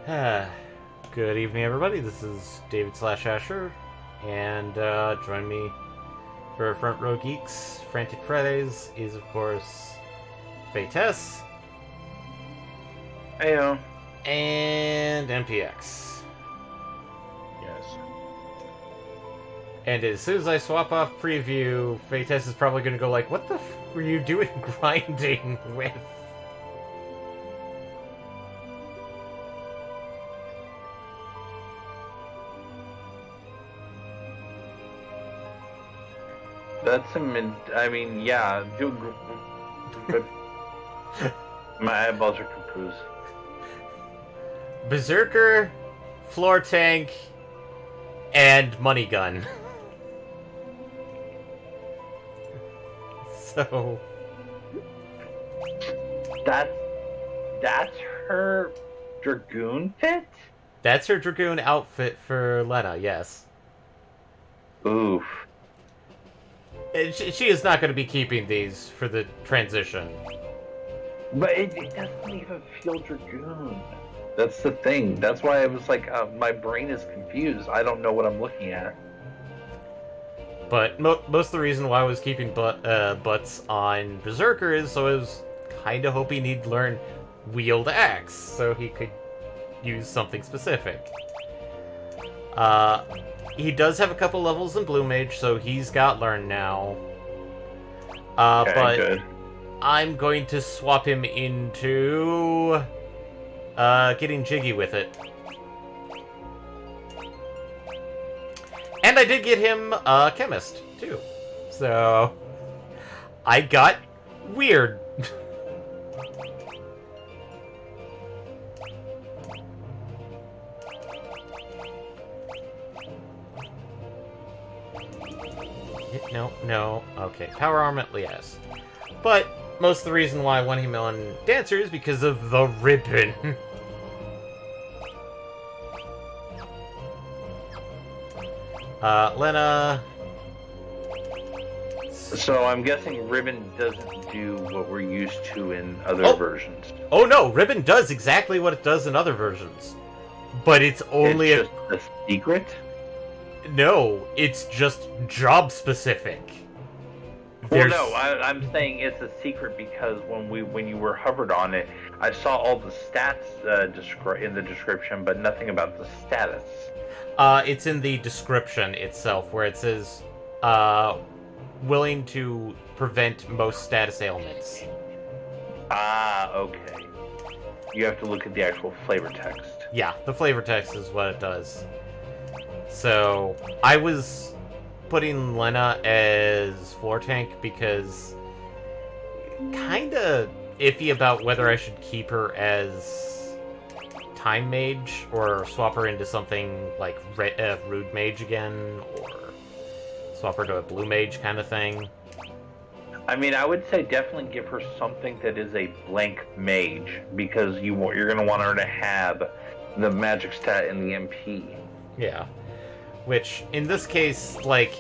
Good evening, everybody. This is David slash Asher, and join me for Front Row Geeks Frantic Fridays is, of course, Faitess. Heyo. And MPX. Yes. And as soon as I swap off preview, Faitess is probably going to go like, what the f were you doing grinding with? That's I mean, yeah. But my eyeballs are confused. Berserker, Floor Tank, and Money Gun. So... That's her Dragoon fit? That's her Dragoon outfit for Lena, yes. Oof. And she is not going to be keeping these for the transition. But it doesn't even feel Dragoon. That's the thing. That's why I was like, my brain is confused. I don't know what I'm looking at. But most of the reason why I was keeping butts on Berserker is so I was kind of hoping he'd learn Wield Axe, so he could use something specific. He does have a couple levels in Blue Mage, so he's got Learn now. Okay, but good. I'm going to swap him into getting jiggy with it. And I did get him Chemist, too. So, I got weird. No. Okay, Power Armament, yes. But most of the reason why I want him on Dancer is because of the ribbon. Lena... So I'm guessing Ribbon doesn't do what we're used to in other versions. Oh no, Ribbon does exactly what it does in other versions. But it's only it's just a secret? No, it's just job specific. Well, no, I'm saying it's a secret because when you were hovered on it, I saw all the stats in the description, but nothing about the status. It's in the description itself, where it says, willing to prevent most status ailments. Ah, okay. You have to look at the actual flavor text. Yeah, the flavor text is what it does. So, I was putting Lena as Floor Tank because kinda iffy about whether I should keep her as Time Mage or swap her into something like Rude Mage again, or swap her to a Blue Mage kind of thing. I mean, I would say definitely give her something that is a blank mage, because you're going to want her to have the magic stat and the MP. Yeah. Which, in this case, like,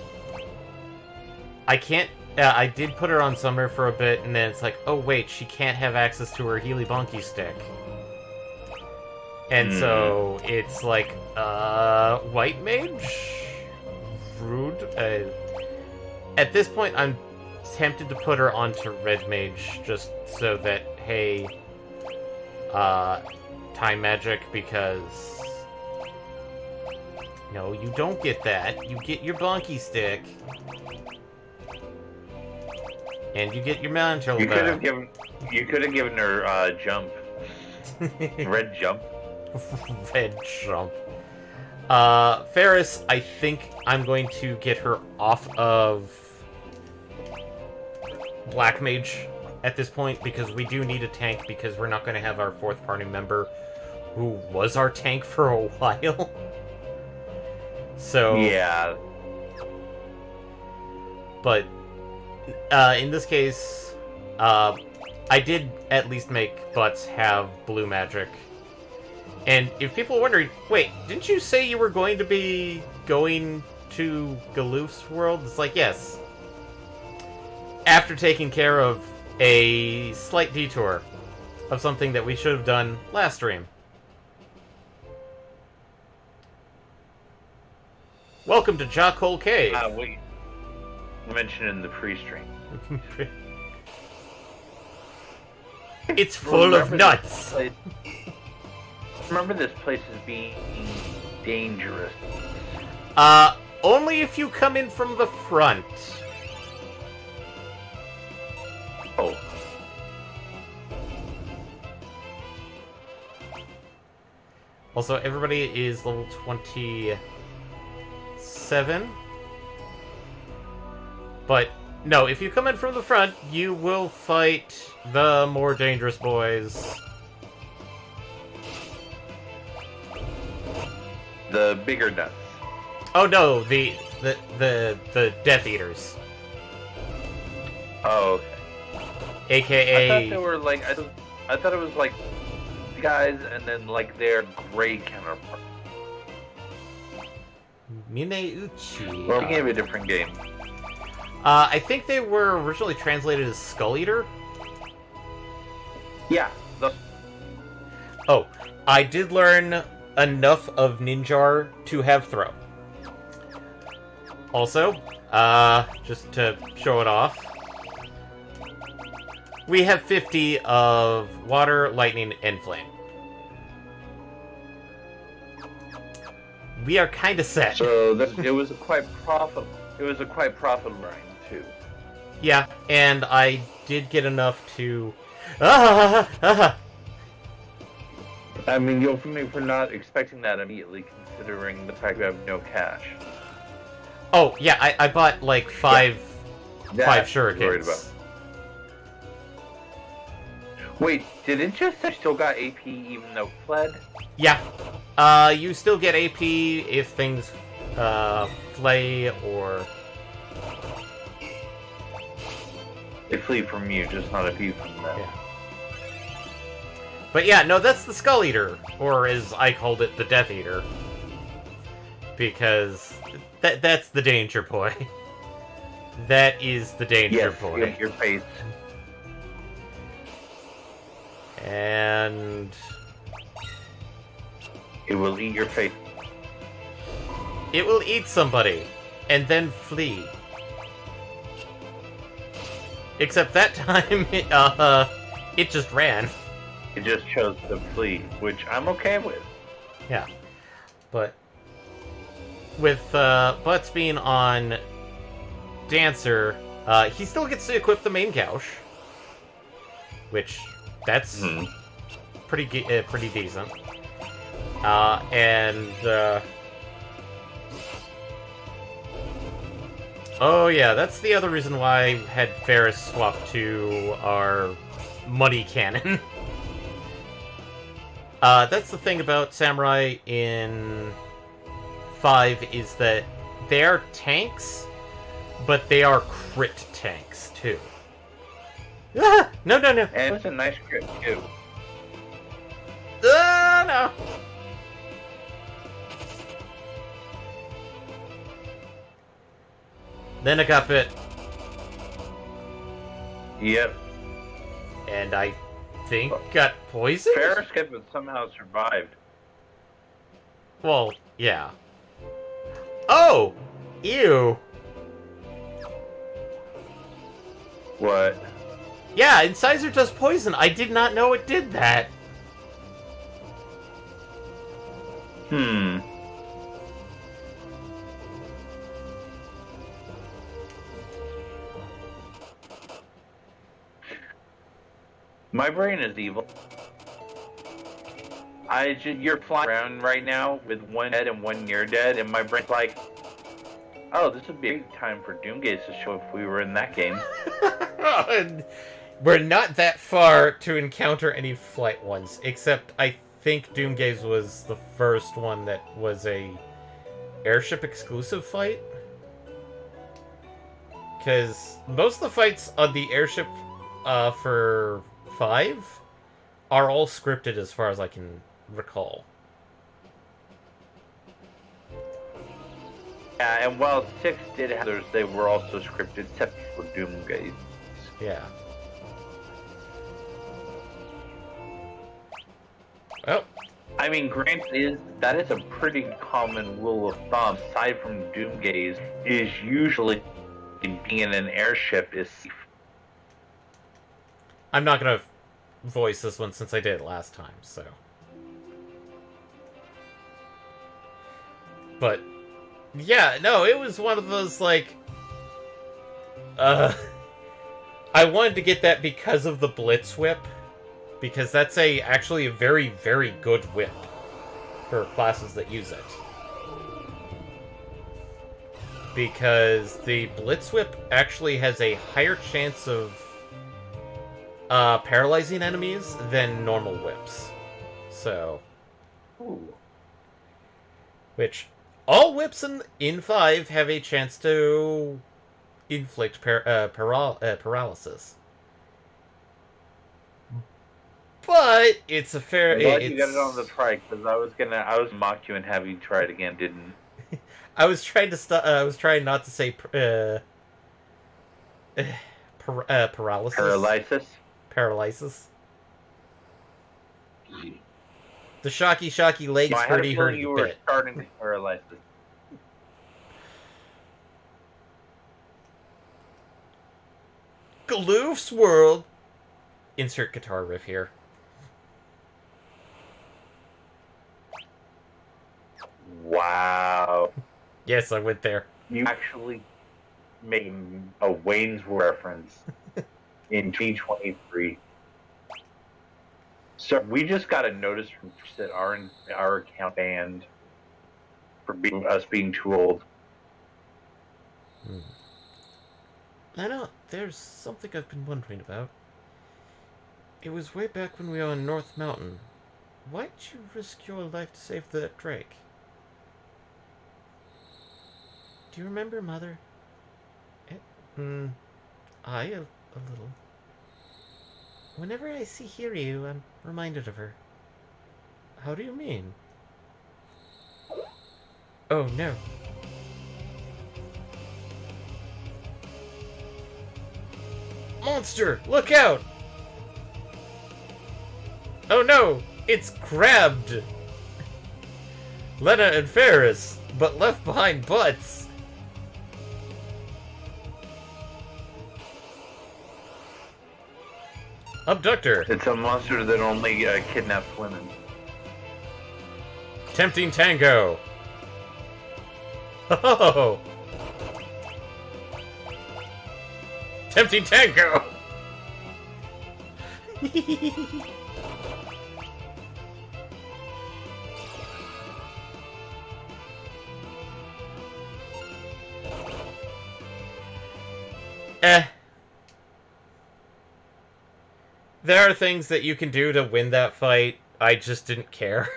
I can't... I did put her on Summer for a bit, and then it's like, oh wait, she can't have access to her Healy Bonky stick. And so, it's like, White Mage? Rude? At this point, I'm tempted to put her onto Red Mage, just so that, hey, Time Magic, because... No, you don't get that. You get your Bonky stick. And you get your mantle You back. could have given her jump. Red jump. Red jump. Ferris, I think I'm going to get her off of Black Mage at this point, because we do need a tank, because we're not going to have our fourth party member who was our tank for a while. So... Yeah. But, in this case, I did at least make Butts have blue magic. And if people are wondering, wait, didn't you say you were going to be going to Galoof's world? It's like, yes. After taking care of a slight detour of something that we should have done last stream. Welcome to Jockhole Cave. Wait. Mentioned in the pre-stream. It's full of nuts. Remember this place as being dangerous. Only if you come in from the front. Oh. Also, everybody is level 27. But, no, if you come in from the front, you will fight the more dangerous boys. The bigger nuts. Oh no, the Death Eaters. Oh, okay. AKA... I thought they were like... I thought it was like... guys and then like their gray counterpart. Mineuchi. Well, we gave a different game. I think they were originally translated as Skull Eater. Yeah. Oh, I did learn enough of Ninjar to have throw. Also, just to show it off, we have 50 of water, lightning, and flame. We are kind of set. So it was a quite profitable. It was a quite profitable run too. Yeah, and I did get enough to. I mean, you'll forgive me for not expecting that immediately, considering the fact that I have no cash. Oh yeah, I bought like five shurikens. About. Wait, did it just say still got AP even though it fled? Yeah. You still get AP if things flay or... They flee from you, just not a few from them. Yeah. But yeah, no, that's the Skull Eater, or as I called it, the Death Eater. Because that's the danger boy. That is the danger boy. Yes, your face. And... it will eat your face. It will eat somebody, and then flee. Except that time, it just ran. It just chose to flee, which I'm okay with. Yeah. But with Butts being on Dancer, he still gets to equip the main Gauche. Which, that's pretty decent. Oh yeah, that's the other reason why I had Ferris swap to our Muddy Cannon. That's the thing about Samurai in 5, is that they are tanks, but they are crit tanks, too. Ah! No. And it was a nice crit, too. No! Then I got bit. Yep. And I think got poisoned? Ferris kept it somehow survived. Well, yeah. Oh! Ew! What? Yeah, Incisor does poison. I did not know it did that. My brain is evil. You're flying around right now with one dead and one near dead, and my brain's like, oh, this would be a great time for Doomgaze to show if we were in that game. We're not that far to encounter any flight ones, except I think Doomgaze was the first one that was a airship exclusive fight. Because most of the fights on the airship for 5 are all scripted as far as I can recall. Yeah, and while 6 did have others, they were also scripted, except for Doomgaze. Yeah. Well, I mean, granted, that is a pretty common rule of thumb, aside from Doomgaze, is usually being in an airship is safe. I'm not gonna voice this one since I did it last time, so. But, yeah, no, it was one of those, like, I wanted to get that because of the Blitz Whip, because that's actually a very, very good whip for classes that use it. Because the Blitz Whip actually has a higher chance of paralyzing enemies than normal whips. So, Ooh. which all whips in 5 have a chance to inflict paralysis. But it's a fair. I'm glad you got it on the try, because I was mock you and have you try it again, didn't? I was trying to I was trying not to say paralysis. Paralysis. The shocky legs hurty you were bit. starting to paralysis. Gloof's World. Insert guitar riff here. Wow. Yes, I went there. You actually made a Wayne's reference in T23. So we just got a notice from that our account banned for us being too old. I know, there's something I've been wondering about. It was way back when we were on North Mountain. Why'd you risk your life to save that Drake? Do you remember, Mother? I a little. Whenever I see Hiryu, I'm reminded of her. How do you mean? Oh, no. Monster! Look out! Oh no! It's grabbed! Lena and Ferris, but left behind butts! Abductor! It's a monster that only kidnaps women. Tempting Tango! Oh! Tempting Tango! There are things that you can do to win that fight. I just didn't care.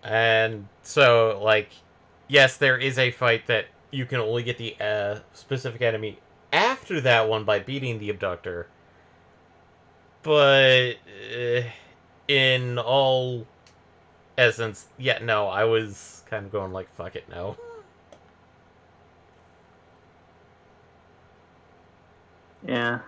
And so, like, yes, there is a fight that you can only get the specific enemy after that one by beating the Abductor. But in all essence, yeah, no, I was kind of going like, fuck it, no. Yeah.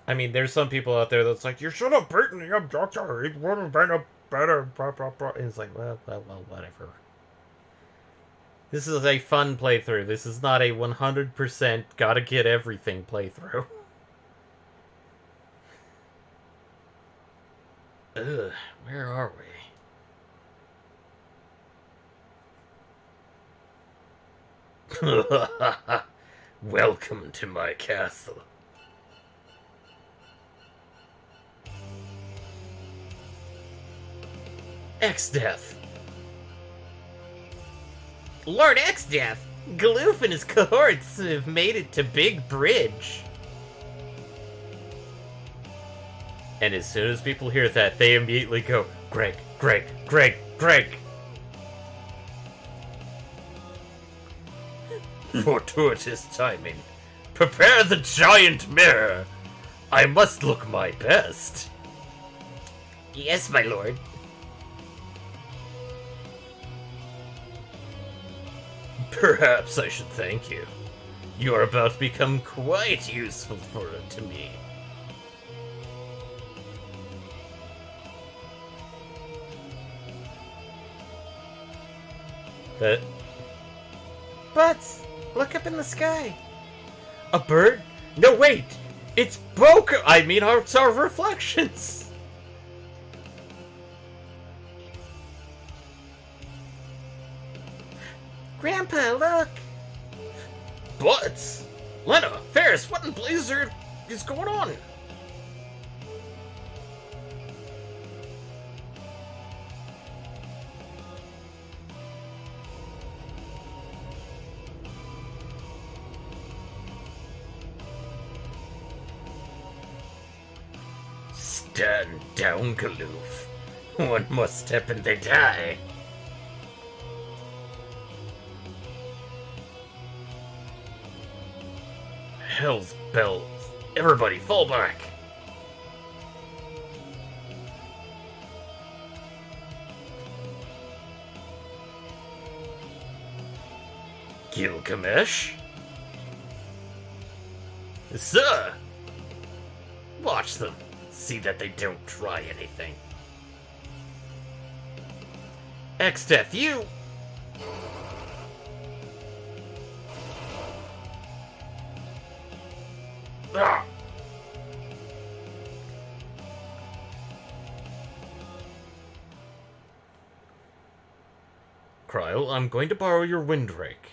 I mean, there's some people out there that's like, you should have beaten the Abductor. It would have been a better... Blah, blah, blah. And it's like, well, whatever. This is a fun playthrough. This is not a 100% gotta get everything playthrough. Ugh, where are we? Welcome to my castle. Exdeath. Lord Exdeath! Gloof and his cohorts have made it to Big Bridge. And as soon as people hear that, they immediately go, Greg, Greg, Greg, Greg! Fortuitous timing. Prepare the giant mirror! I must look my best. Yes, my lord. Perhaps I should thank you. You are about to become quite useful to me. That. But look up in the sky. A bird? No, wait. It's Boku. I mean, it's our reflections. Grandpa, look. But Lena, Ferris, what in blazes is going on? Stand down, Galoof. One more step and they die. Hell's bells. Everybody fall back. Gilgamesh? Sir! Watch them. See that they don't try anything. X-Death, you! Ah! Cryle, I'm going to borrow your windrake.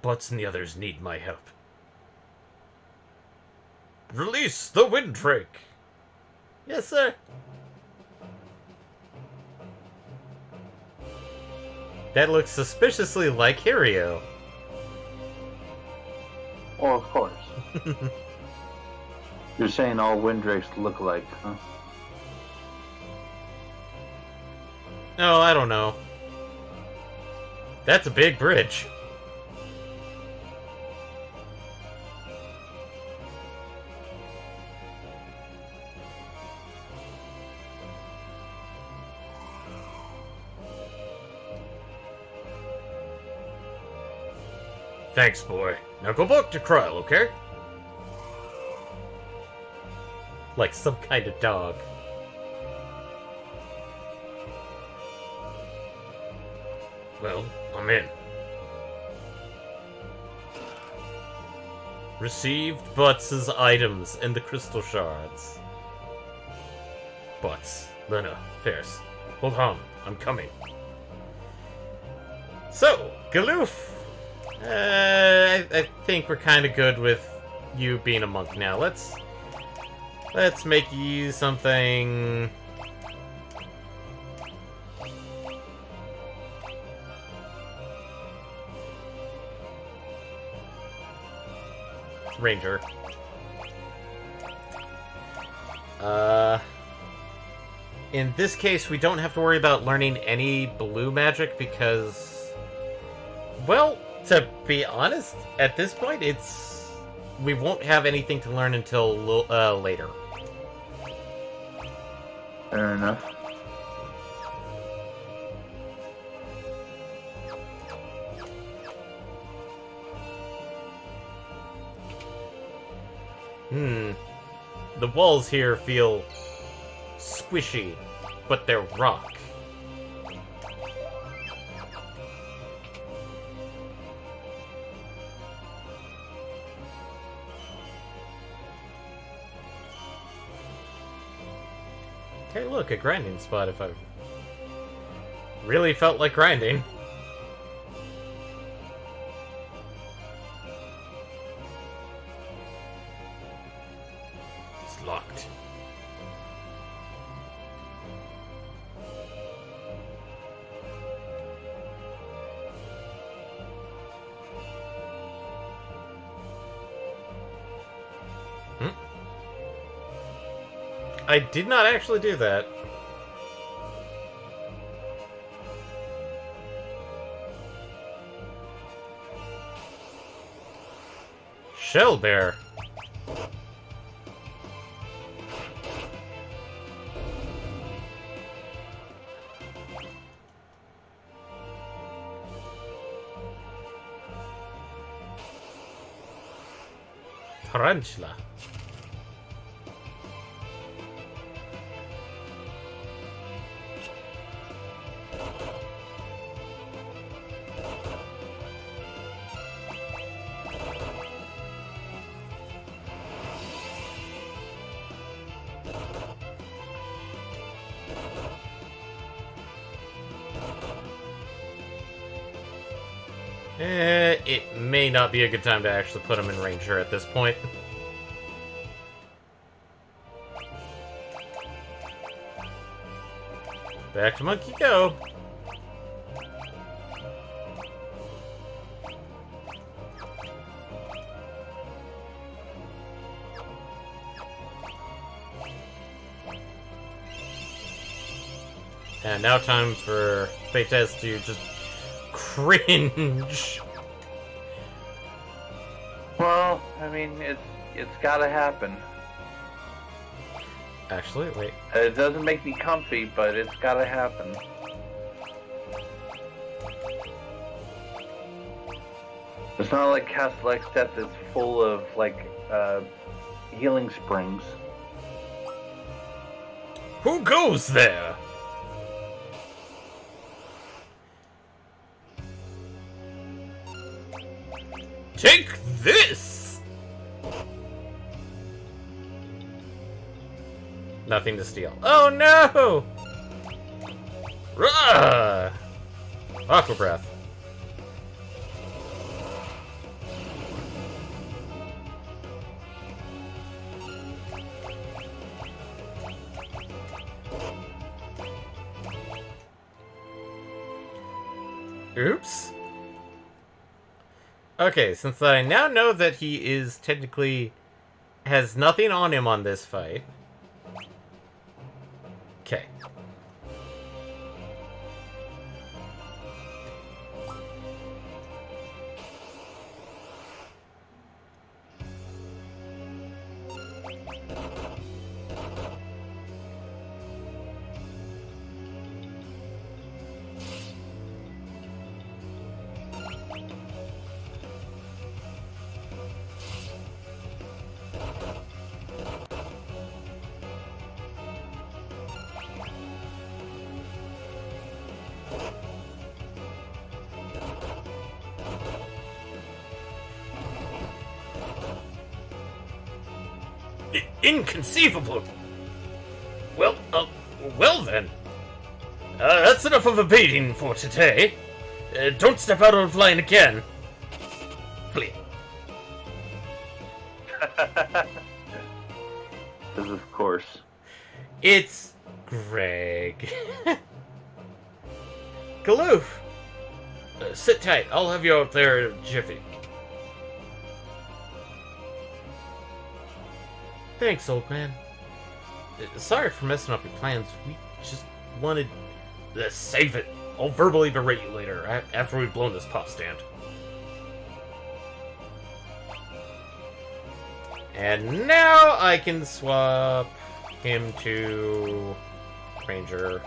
Butts and the others need my help. Release the windrake! Yes, sir. That looks suspiciously like Hirio. Oh, of course. You're saying all windrakes look alike, huh? No, I don't know. That's a big bridge. Thanks, boy. Now go back to Cryle, okay? Like some kind of dog. Well, I'm in. Received Butts' items and the crystal shards. Butts, Lena, Ferris, hold on, I'm coming. So, Galoof! I think we're kind of good with you being a monk now. Let's make you something. Ranger. In this case, we don't have to worry about learning any blue magic because, well, to be honest, at this point, we won't have anything to learn until later. Fair enough. The walls here feel squishy, but they're rock. Hey, look, a grinding spot if I really felt like grinding. It's locked. I did not actually do that. Shell bear. Tarantula. It may not be a good time to actually put him in Ranger at this point. Back to Monkey Go. And now time for Phaetes to just cringe. Well, I mean, it's gotta happen. Actually, wait. It doesn't make me comfy, but it's gotta happen. It's not like Castle Exteth is full of, like, healing springs. Who goes there? Take this! Nothing to steal. Oh no! Rah! Aqua Breath. Oops. Okay, since I now know that he is technically has nothing on him on this fight. Okay. Inconceivable! Well then. That's enough of a beating for today. Don't step out of line again. Flee. Because of course. It's Greg. Galoof! Sit tight. I'll have you out there in a jiffy. Thanks, old man. Sorry for messing up your plans. We just wanted to save it. I'll verbally berate you later, after we've blown this pop stand. And now I can swap him to Ranger.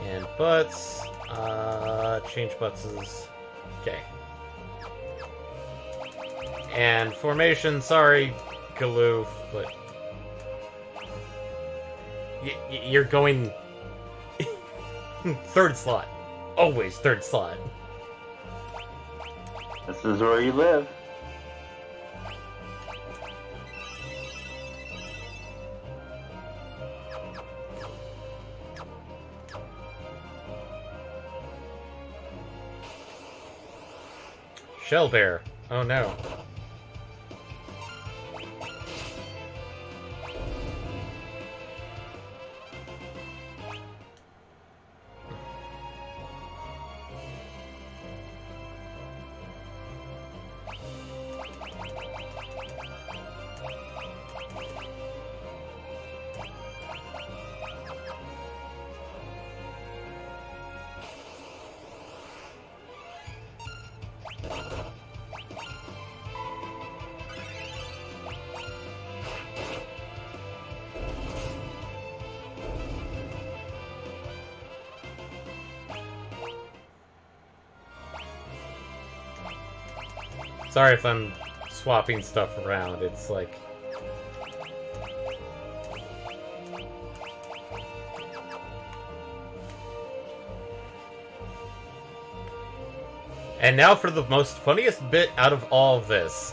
And Butts. Change Butts's. Okay. And formation, sorry, Galoof, but you're going third slot. Always third slot. This is where you live. Shell Bear. Oh no. Sorry if I'm swapping stuff around, it's like... And now for the most funniest bit out of all of this.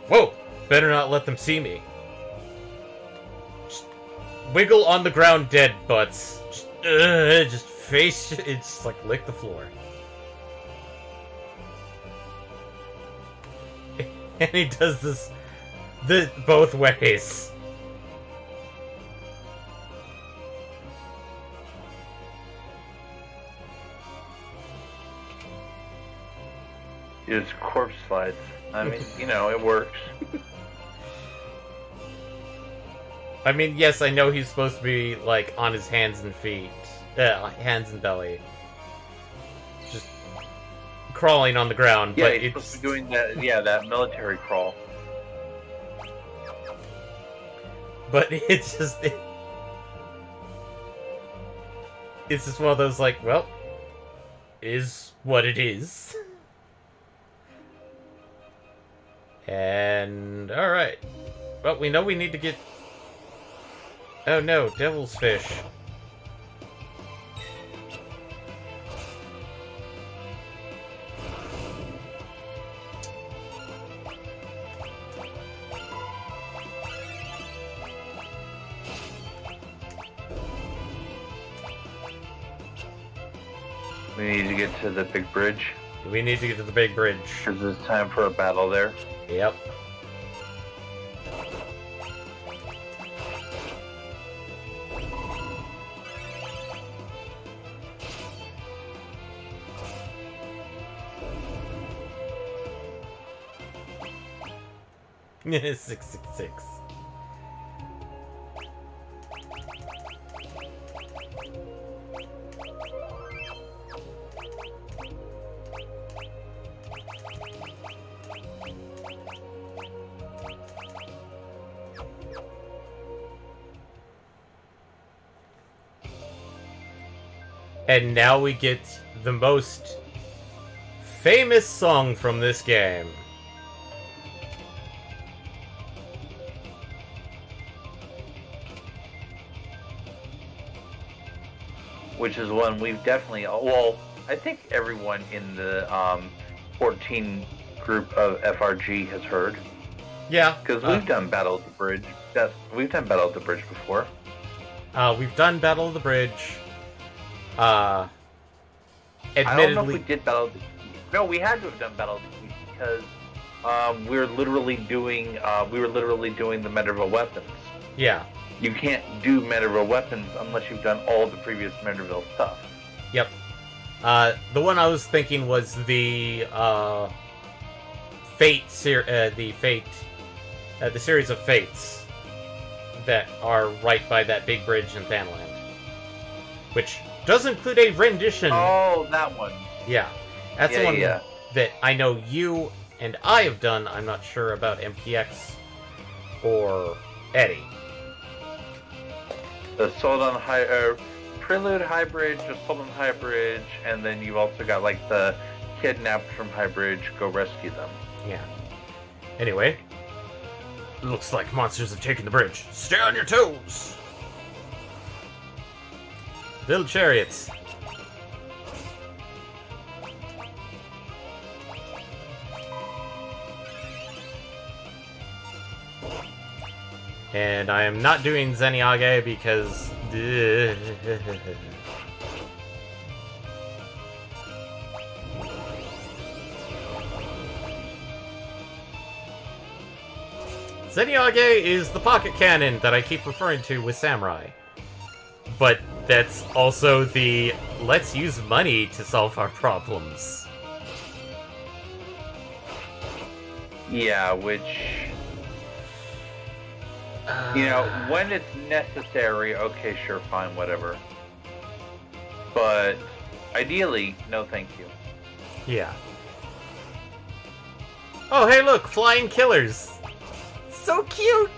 Whoa! Better not let them see me. Just wiggle on the ground dead butts. Just face... It's like lick the floor. And he does this both ways. It's corpse slides. I mean, you know, it works. I mean, yes, I know he's supposed to be, like, on his hands and feet. Hands and belly. Just crawling on the ground, Yeah, but he's supposed to be doing that, that military crawl. But it's just... It's just one of those, like, well, is what it is. And, alright. Well, we know we need to get... Oh no, devil's fish. We need to get to the big bridge. We need to get to the big bridge. Because it's time for a battle there. Yep. Yeah, 666. And now we get the most famous song from this game. Which is one we've definitely... Well, I think everyone in the 14 group of FRG has heard. Yeah. Because we've done Battle of the Bridge. We've done Battle of the Bridge before. We've done Battle of the Bridge. Admittedly... I don't know if we did Battle of the... No, we had to have done Battle of the Keys because we were literally doing the Medieval weapons. Yeah. You can't do Medieval weapons unless you've done all the previous Medieval stuff. Yep. The one I was thinking was the the series of Fates that are right by that big bridge in Thanaland, which does include a rendition. Oh, that one. Yeah, that's the one that I know you and I have done. I'm not sure about MPX or Eddie. The Soldan Prelude High Bridge, the Soldan High Bridge, and then you've also got like the kidnapped from High Bridge, go rescue them. Yeah. Anyway, looks like monsters have taken the bridge. Stay on your toes! Little chariots. And I am not doing Zenyatta because... Zenyatta is the pocket cannon that I keep referring to with Samurai. But that's also the let's use money to solve our problems. Yeah, which... You know, when it's necessary, okay, sure, fine, whatever. But ideally, no thank you. Yeah. Oh, hey, look, flying killers. So cute.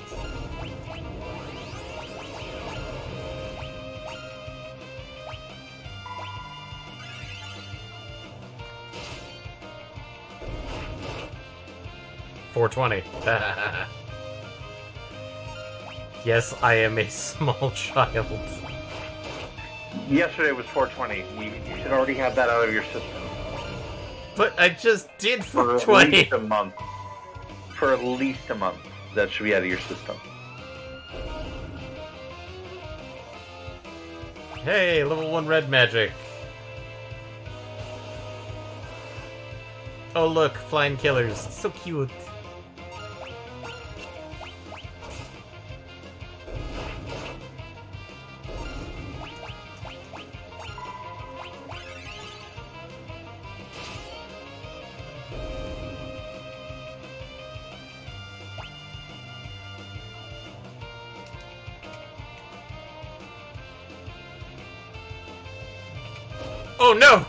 $4.20. Yes, I am a small child. Yesterday was 420. You should already have that out of your system. But I just did for 420. At least a month. For at least a month, that should be out of your system. Hey, level 1 red magic. Oh look, flying killers. So cute. Oh no!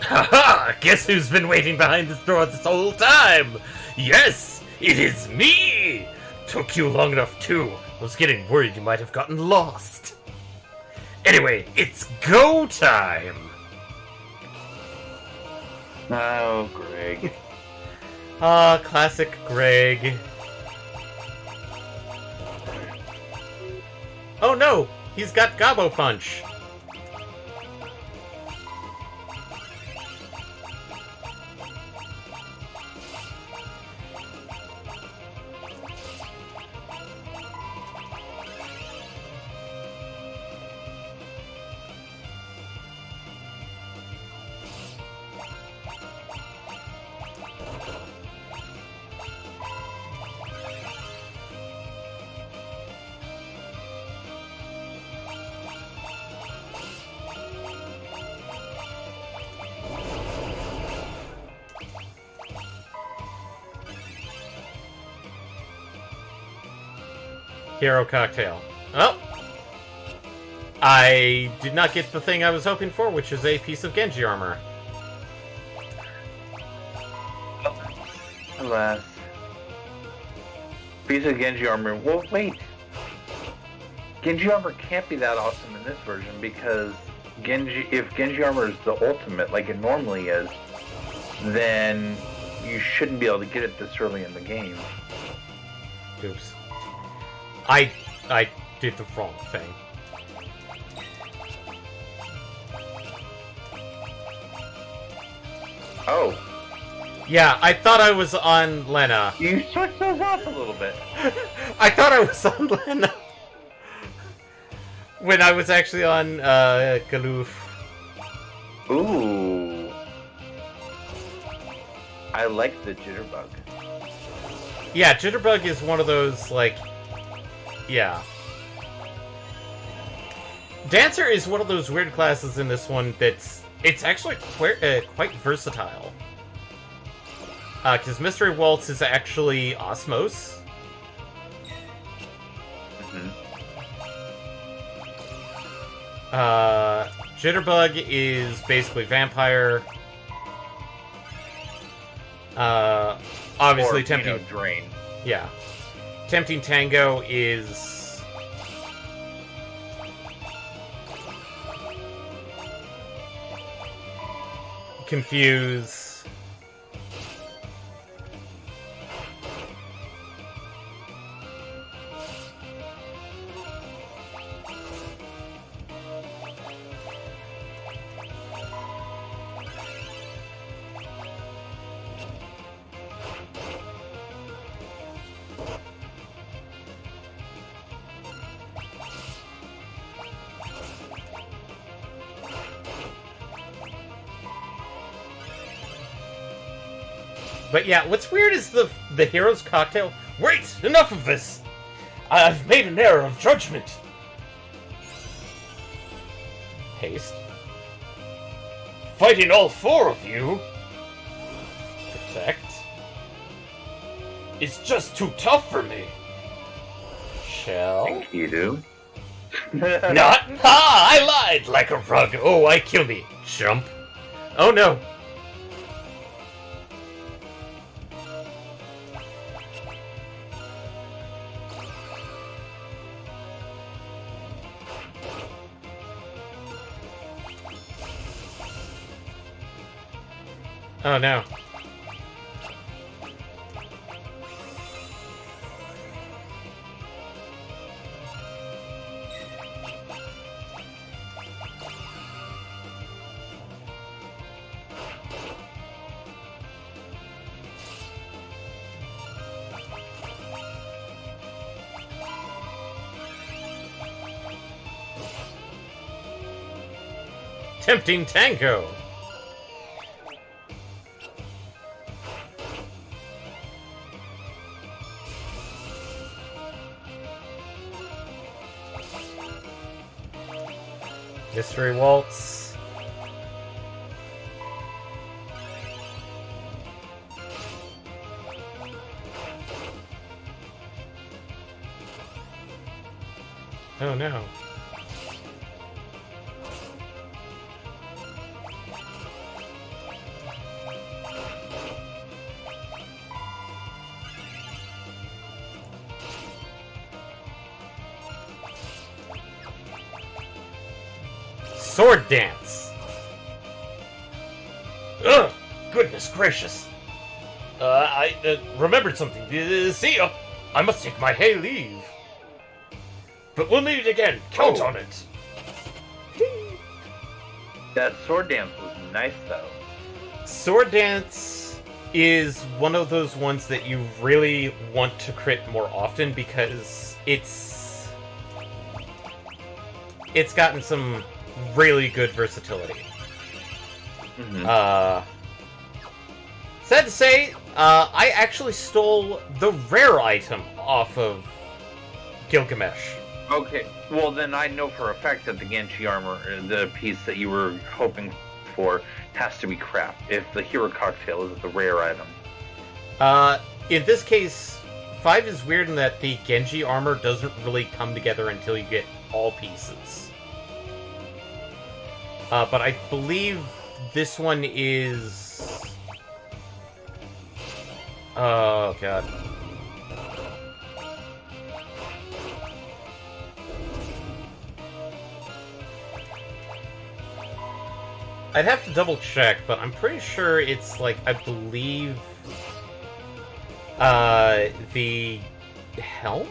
Haha! Guess who's been waiting behind this door this whole time? Yes! It is me! Took you long enough too. I was getting worried you might have gotten lost. Anyway, it's go time! Oh, Greg. Ah, classic Greg. Oh no! He's got Gobbo Punch! Hero Cocktail. Oh! I did not get the thing I was hoping for, which is a piece of Genji armor. Alas. Piece of Genji armor. Well, wait. Genji armor can't be that awesome in this version because if Genji armor is the ultimate, like it normally is, then you shouldn't be able to get it this early in the game. Oops. I did the wrong thing. Oh. Yeah, I thought I was on Lena. You switched those off a little bit. I thought I was on Lena. When I was actually on, Galoof. Ooh. I like the Jitterbug. Yeah, Jitterbug is one of those, like... Yeah. Dancer is one of those weird classes in this one that's... It's actually quite versatile. Because Mystery Waltz is actually Osmos. Jitterbug is basically Vampire. Obviously or, Tempting... Drain. Yeah. Tempting Tango is... Confuse. But yeah, what's weird is the hero's cocktail. Wait! Enough of this! I've made an error of judgment! Haste. Fighting all four of you? Protect. It's just too tough for me. Shell? Think you do. Not? Ha! I lied! Like a rug. Oh, I kill me. Jump. Oh no. Oh no. Tempting Tango! Mystery Waltz. Oh no. Sword Dance! Ugh! Goodness gracious! I remembered something. See ya! I must take my hay leave. But we'll meet again. Count on it. That sword dance was nice, though. Sword Dance is one of those ones that you really want to crit more often because it's gotten some really good versatility. Mm-hmm. Sad to say, I actually stole the rare item off of Gilgamesh. Okay, well then I know for a fact that the Genji armor, the piece that you were hoping for, has to be crap. If the Hero Cocktail is the rare item. In this case, 5 is weird in that the Genji armor doesn't really come together until you get all pieces. But I believe this one is... Oh, God. I'd have to double check, but I'm pretty sure it's like, I believe, the helm?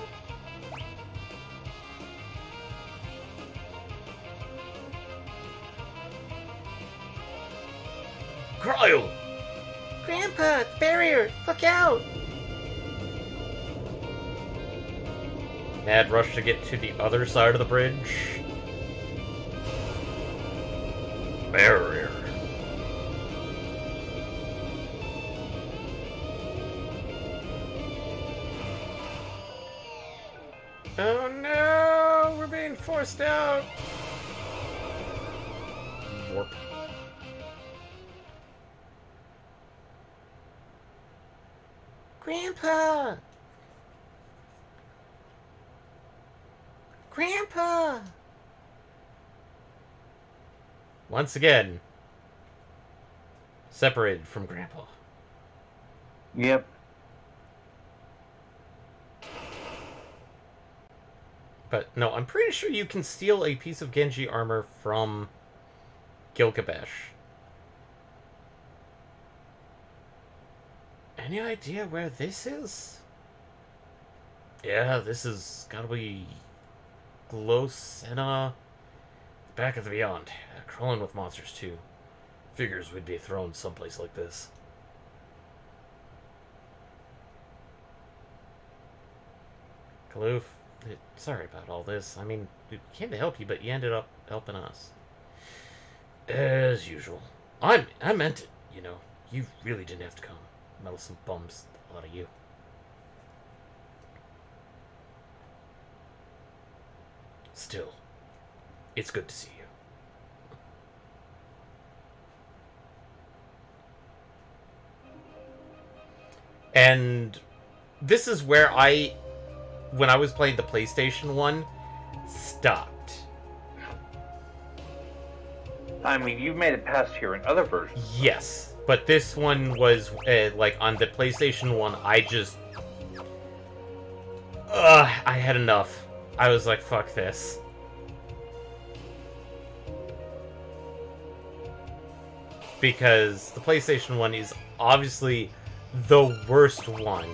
Cryle! Grandpa, barrier! Look out! Mad rush to get to the other side of the bridge. Barrier. Oh no! We're being forced out! Warp. Grandpa! Grandpa! Once again, separated from Grandpa. Yep. But no, I'm pretty sure you can steal a piece of Genji armor from Gilgamesh. Any idea where this is? Yeah, this is gotta be Glosena. Back of the Beyond. Crawling with monsters, too. Figures we'd be thrown someplace like this. Kaloof, sorry about all this. I mean, we came to help you, but you ended up helping us. As usual. I meant it, you know. You really didn't have to come. Meddlesome bums, a lot of you. Still, it's good to see you. And this is where when I was playing the PlayStation 1, stopped. I mean, you've made it past here in other versions. Yes, but this one was, like, on the PlayStation 1, I had enough. I was like, fuck this. Because the PlayStation 1 is obviously the worst one.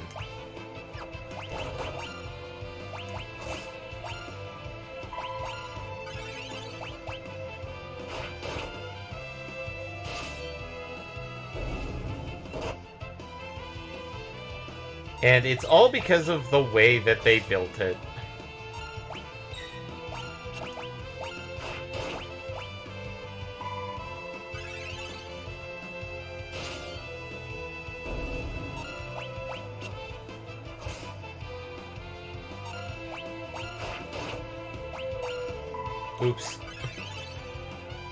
And it's all because of the way that they built it. Oops.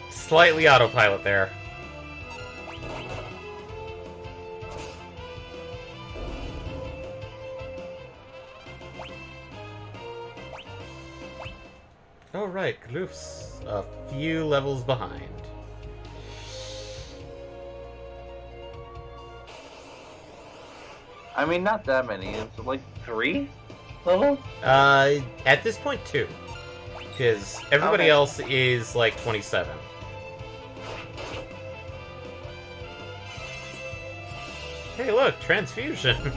Slightly autopilot there. Oh right, Gloof's a few levels behind. I mean, not that many. It's like 3 levels? At this point, 2. Because everybody Okay. else is like 27. Hey look, transfusion!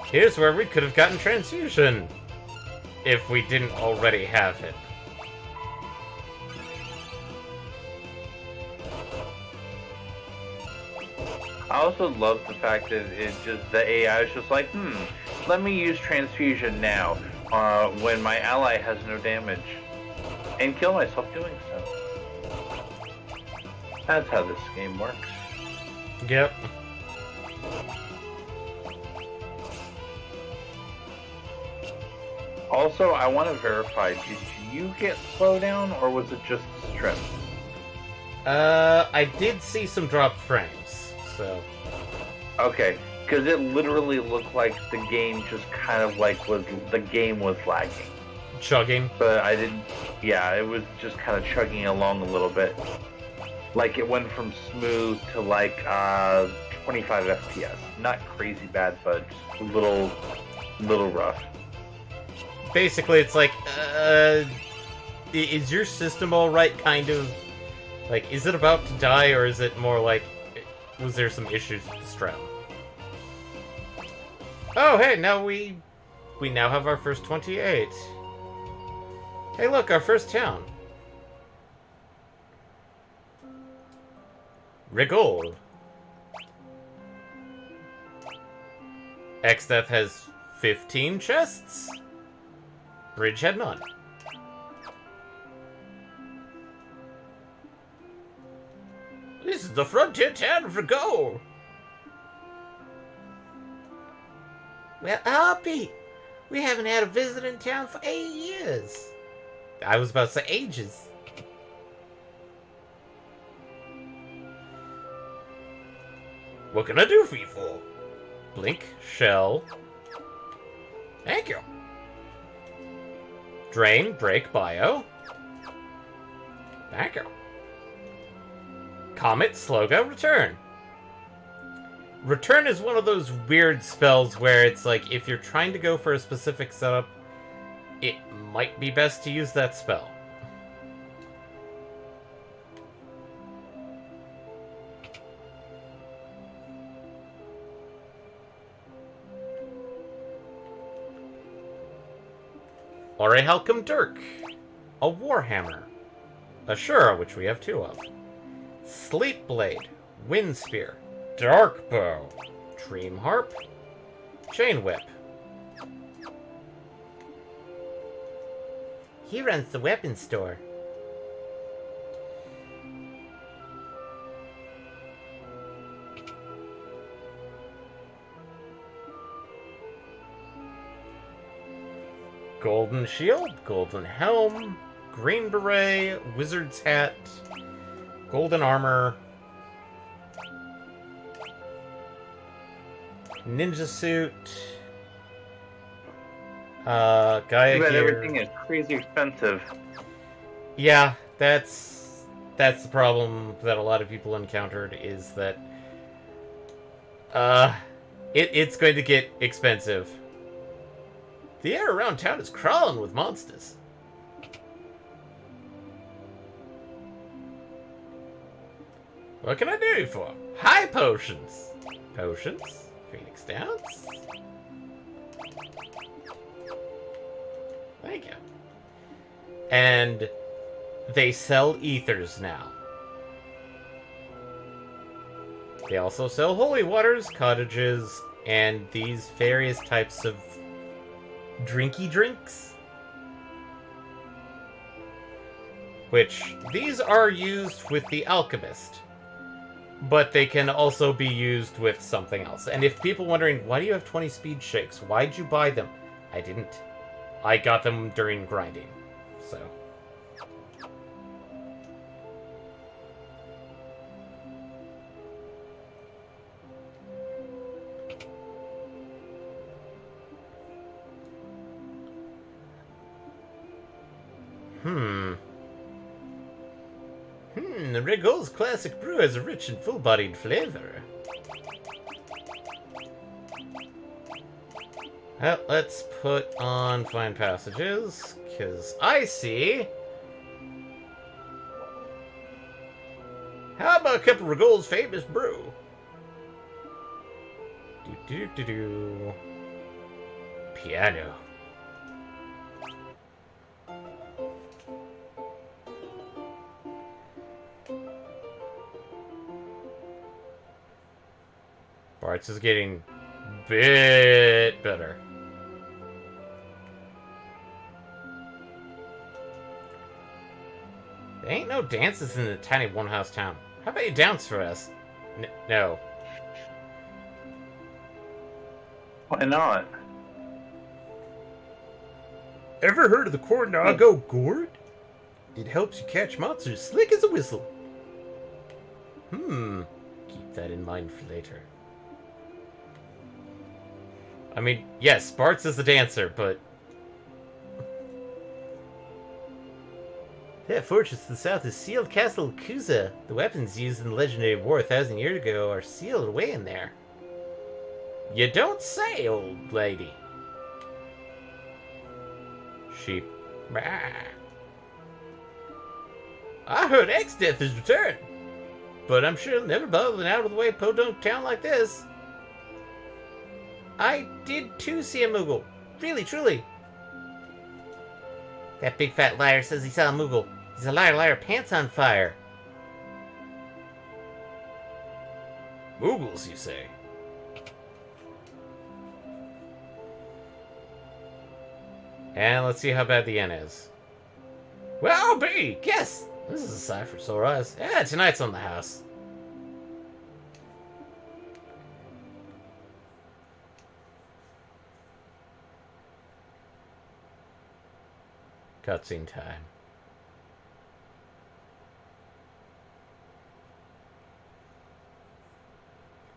Here's where we could have gotten transfusion! If we didn't already have it. I also love the fact that the AI is just like, let me use transfusion now, when my ally has no damage, and kill myself doing so. That's how this game works. Yep. Also, I want to verify, did you get slowdown, or was it just strength? I did see some dropped frames, so... Okay, because it literally looked like the game just kind of like the game was lagging. Chugging. But I didn't, yeah, it was just kind of chugging along a little bit. Like it went from smooth to like 25 FPS. Not crazy bad, but just a little rough. Basically, it's like, is your system alright, kind of? Like, is it about to die, or is it more like, was there some issues with the strap? Oh, hey, now we now have our first 28. Hey, look, our first town. Rigol. Exdeath has 15 chests. Bridge had none. This is the frontier town of Rigol. Well, Hoppy, we haven't had a visit in town for 8 years. I was about to say ages. What can I do for you for? Blink, shell. Thank you. Drain, break, bio. Thank you. Comet, Sloga, return. Return is one of those weird spells where it's like, if you're trying to go for a specific setup, it might be best to use that spell. Halcom Dirk. A Warhammer. A Shura, which we have 2 of. Sleep Blade. Wind Spear. Dark Bow. Dream Harp. Chain Whip. He runs the weapons store. Golden Shield, Golden Helm, Green Beret, Wizard's Hat, Golden Armor, Ninja Suit, Gaia But Gear. everything is crazy expensive. Yeah, that's the problem that a lot of people encountered, is that it's going to get expensive. The air around town is crawling with monsters. What can I do you for? High potions. Potions. Phoenix Downs. Thank you. And they sell ethers now. They also sell holy waters, cottages, and these various types of drinky drinks. Which, these are used with the alchemist. But they can also be used with something else. And if people wondering, why do you have 20 speed shakes? Why'd you buy them? I didn't. I got them during grinding. So. The Regal's classic brew has a rich and full-bodied flavor. Well, let's put on Fine Passages, because I see... How about a cup of Regal's famous brew? Do-do-do-do. Piano. Bart's is getting a bit better. There ain't no dances in the tiny one-house town. How about you dance for us? No. Why not? Ever heard of the Cornago gourd? It helps you catch monsters slick as a whistle. Keep that in mind for later. I mean, yes, Bart's is the dancer, but... That fortress to the south is sealed Castle Kuza. The weapons used in the legendary war 1,000 years ago are sealed away in there. You don't say, old lady. Sheep. Bah. I heard X-Death has returned, but I'm sure he'll never bother an out-of-the-way podunk town like this. I did too see a Moogle. Really, truly. That big fat liar says he saw a Moogle. He's a liar, liar, pants on fire. Moogles, you say? And let's see how bad the end is. Well, I'll be! Guess! This is a sight for sore eyes. Yeah, tonight's on the house. Cutscene time.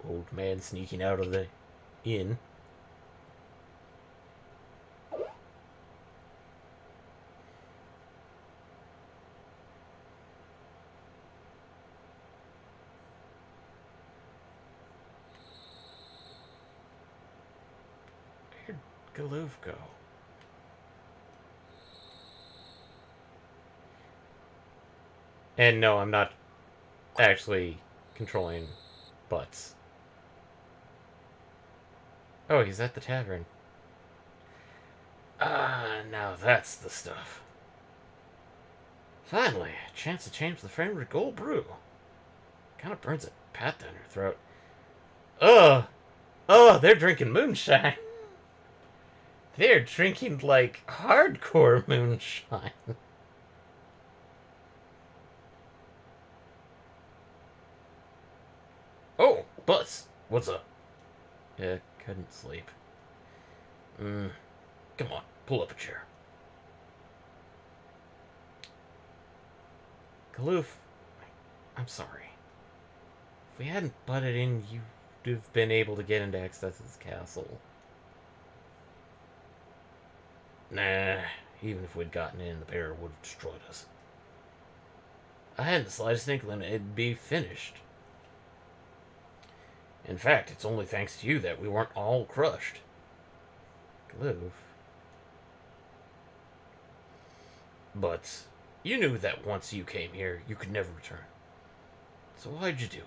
Old man sneaking out of the inn. Where'd Galoof go? And no, I'm not actually controlling butts. Oh, he's at the tavern. Now that's the stuff. Finally, a chance to change the favorite gold brew. Kind of burns a pat down your throat. Ugh! Oh, they're drinking moonshine. They're drinking, like, hardcore moonshine. Oh, Buzz, what's up? Yeah, couldn't sleep. Come on, pull up a chair. Galoof, I'm sorry. If we hadn't butted in, you'd have been able to get into X-Death's castle. Nah, even if we'd gotten in, the bear would have destroyed us. I hadn't the slightest inkling it'd be finished. In fact, it's only thanks to you that we weren't all crushed. Galoof. But you knew that once you came here, you could never return. So why'd you do it?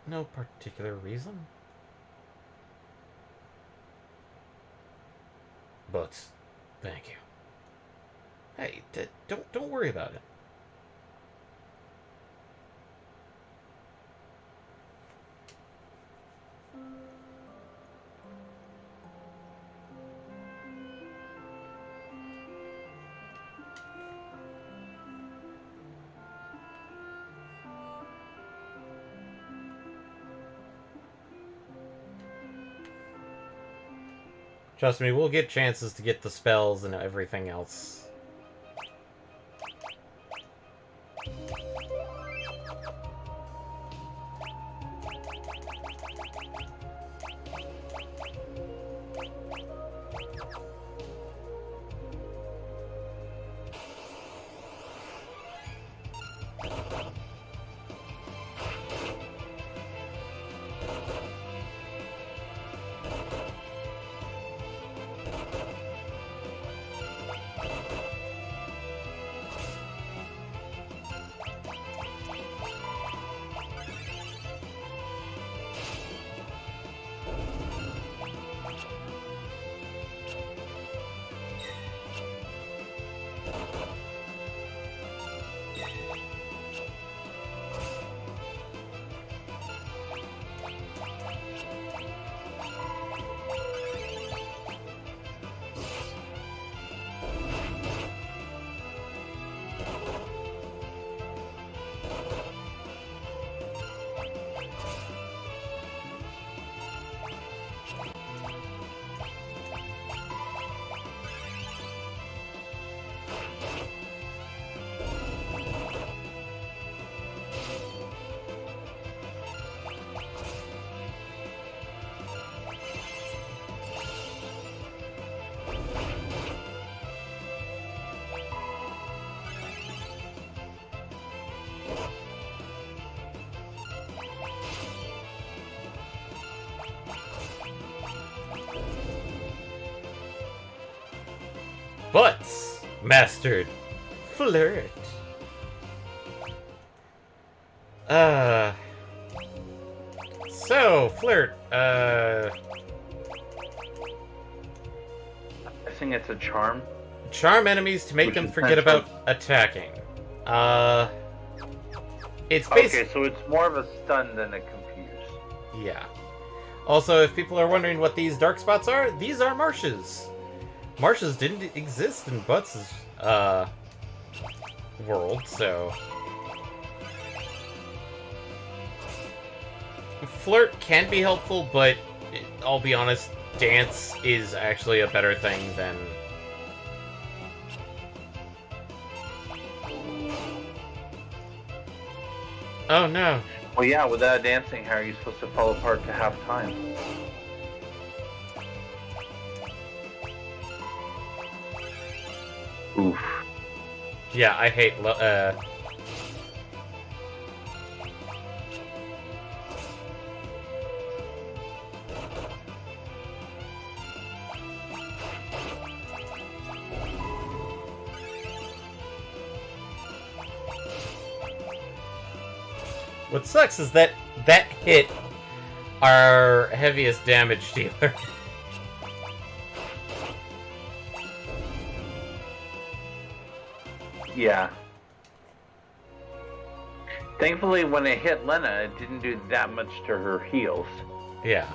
No particular reason. But thank you. Hey, don't worry about it. Trust me, we'll get chances to get the spells and everything else. Butts mastered Flirt. So, Flirt, I think it's a charm. charm enemies to make Which them is forget essentially- about attacking. It's basically... Okay, so it's more of a stun than a confuse. Yeah. Also, if people are wondering what these dark spots are, these are marshes. Marshes didn't exist in Butts' world, so... Flirt can be helpful, but I'll be honest, Dance is actually a better thing than... Oh no. Well, yeah, without dancing, how are you supposed to fall apart to half time? Oof. Yeah, I hate What sucks is that hit our heaviest damage dealer. Yeah. Thankfully, when it hit Lena, it didn't do that much to her heals. Yeah.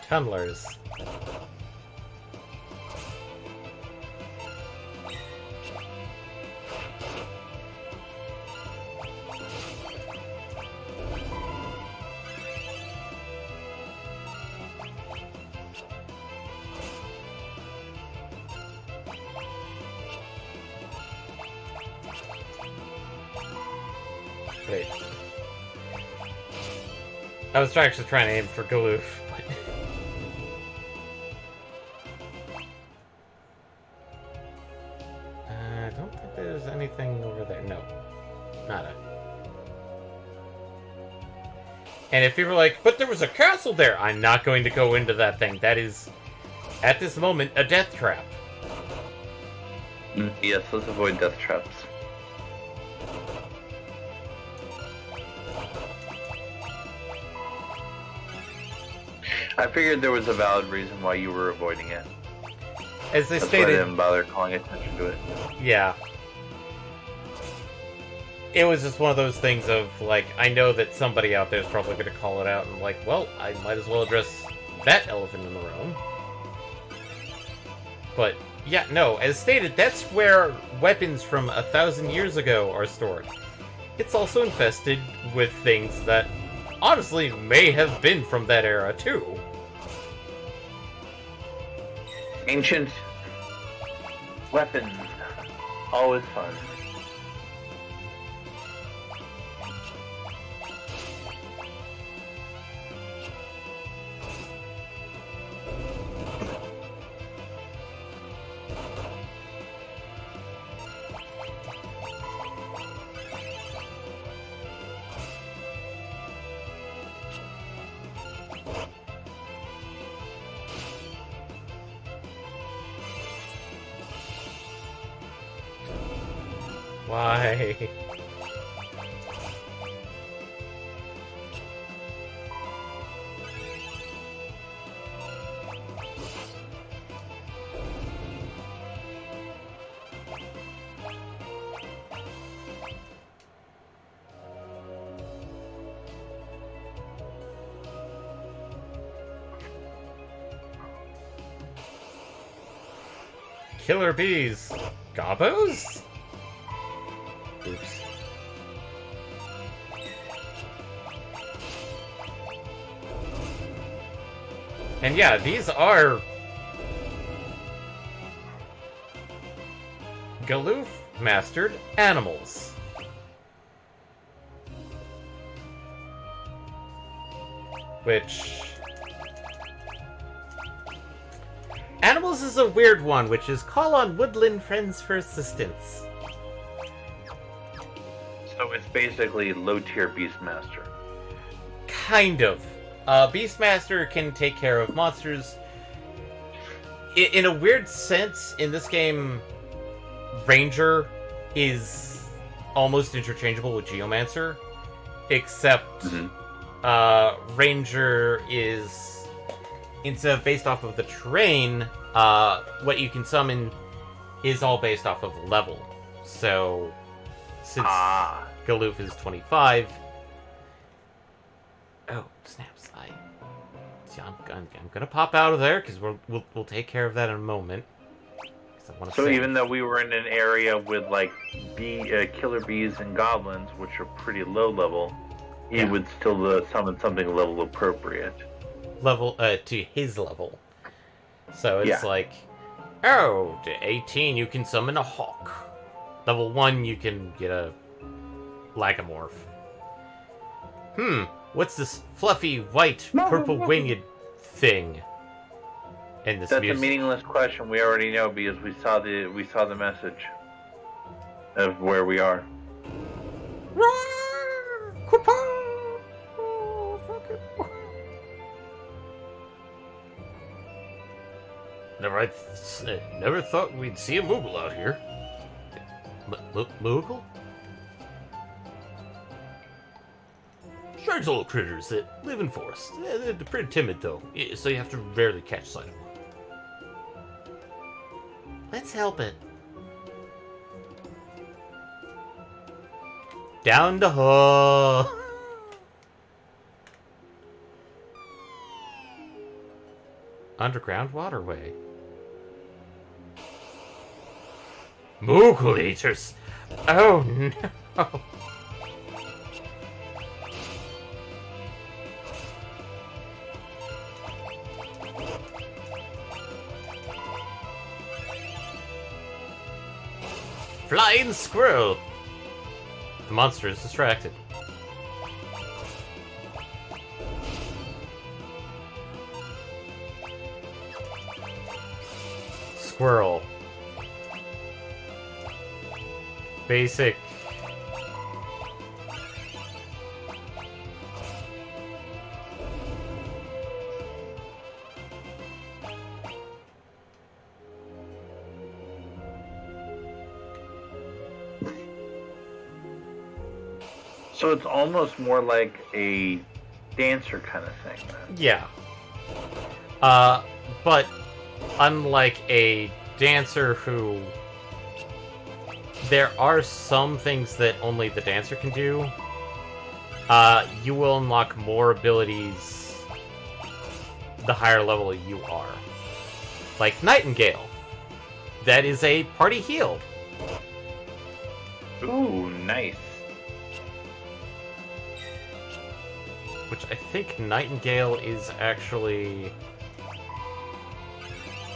Tunnelers. Wait. I was actually trying to aim for Galoof, but... I don't think there's anything over there. No. Nada. And if you were like, but there was a castle there, I'm not going to go into that thing. That is, at this moment, a death trap. Yes, let's avoid death traps. I figured there was a valid reason why you were avoiding it. As they That's why I stated, didn't bother calling attention to it. yeah. It was just one of those things of, like, I know that somebody out there is probably going to call it out, and like, well, I might as well address that elephant in the room. But, yeah, no, as stated, that's where weapons from 1,000 years ago are stored. It's also infested with things that, honestly, may have been from that era, too. Ancient weapons. Always fun. Why? Killer bees. Gobos? Oops. And yeah, these are Galoof mastered animals. Which... Animals is a weird one, which is call on woodland friends for assistance. So it's basically low-tier Beastmaster. Kind of. Beastmaster can take care of monsters in a weird sense, in this game, Ranger is almost interchangeable with Geomancer, except Ranger is, instead of based off of the terrain, what you can summon is all based off of level. So, since Galoof is 25... Oh, snaps. I'm gonna pop out of there, because we'll take care of that in a moment. So even though we were in an area with, like, killer bees and goblins, which are pretty low level, he would still summon something level appropriate. Level, to his level. So it's like, oh, to 18 you can summon a hawk. Level 1 you can get a lagomorph. What's this fluffy, white, purple-winged thing? And this That's a meaningless question. We already know because we saw the message of where we are. Never thought we'd see a Moogle out here. Moogle? Strange little critters that live in forests. They're pretty timid, though, so you have to rarely catch sight of them. Let's help it. Down the hole. Underground waterway. Moogle eaters. Oh no. Flying squirrel! The monster is distracted. Squirrel. Basic. So it's almost more like a dancer kind of thing, then. Yeah. But unlike a dancer who... There are some things that only the dancer can do. You will unlock more abilities the higher level you are. Like Nightingale. That is a party heal. Ooh, nice. Which I think Nightingale is actually...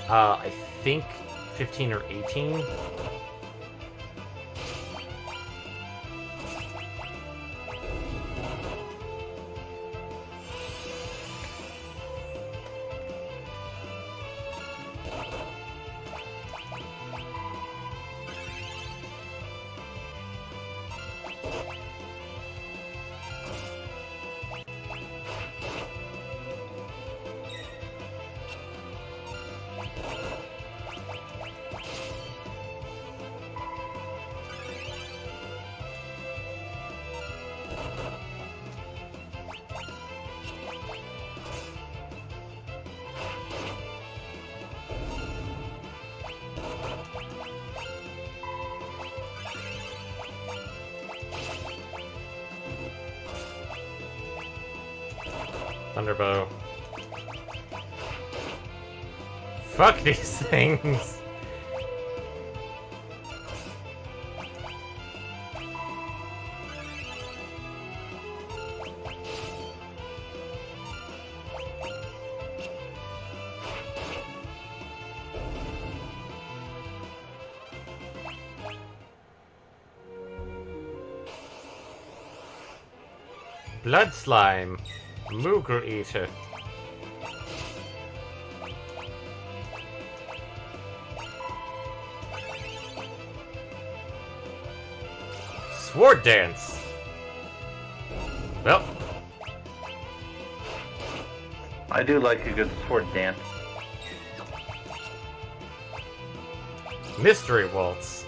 I think 15 or 18. Thunderbow. Fuck these things! Blood slime. Moogle eater. Sword dance. Well, I do like a good sword dance. Mystery Waltz.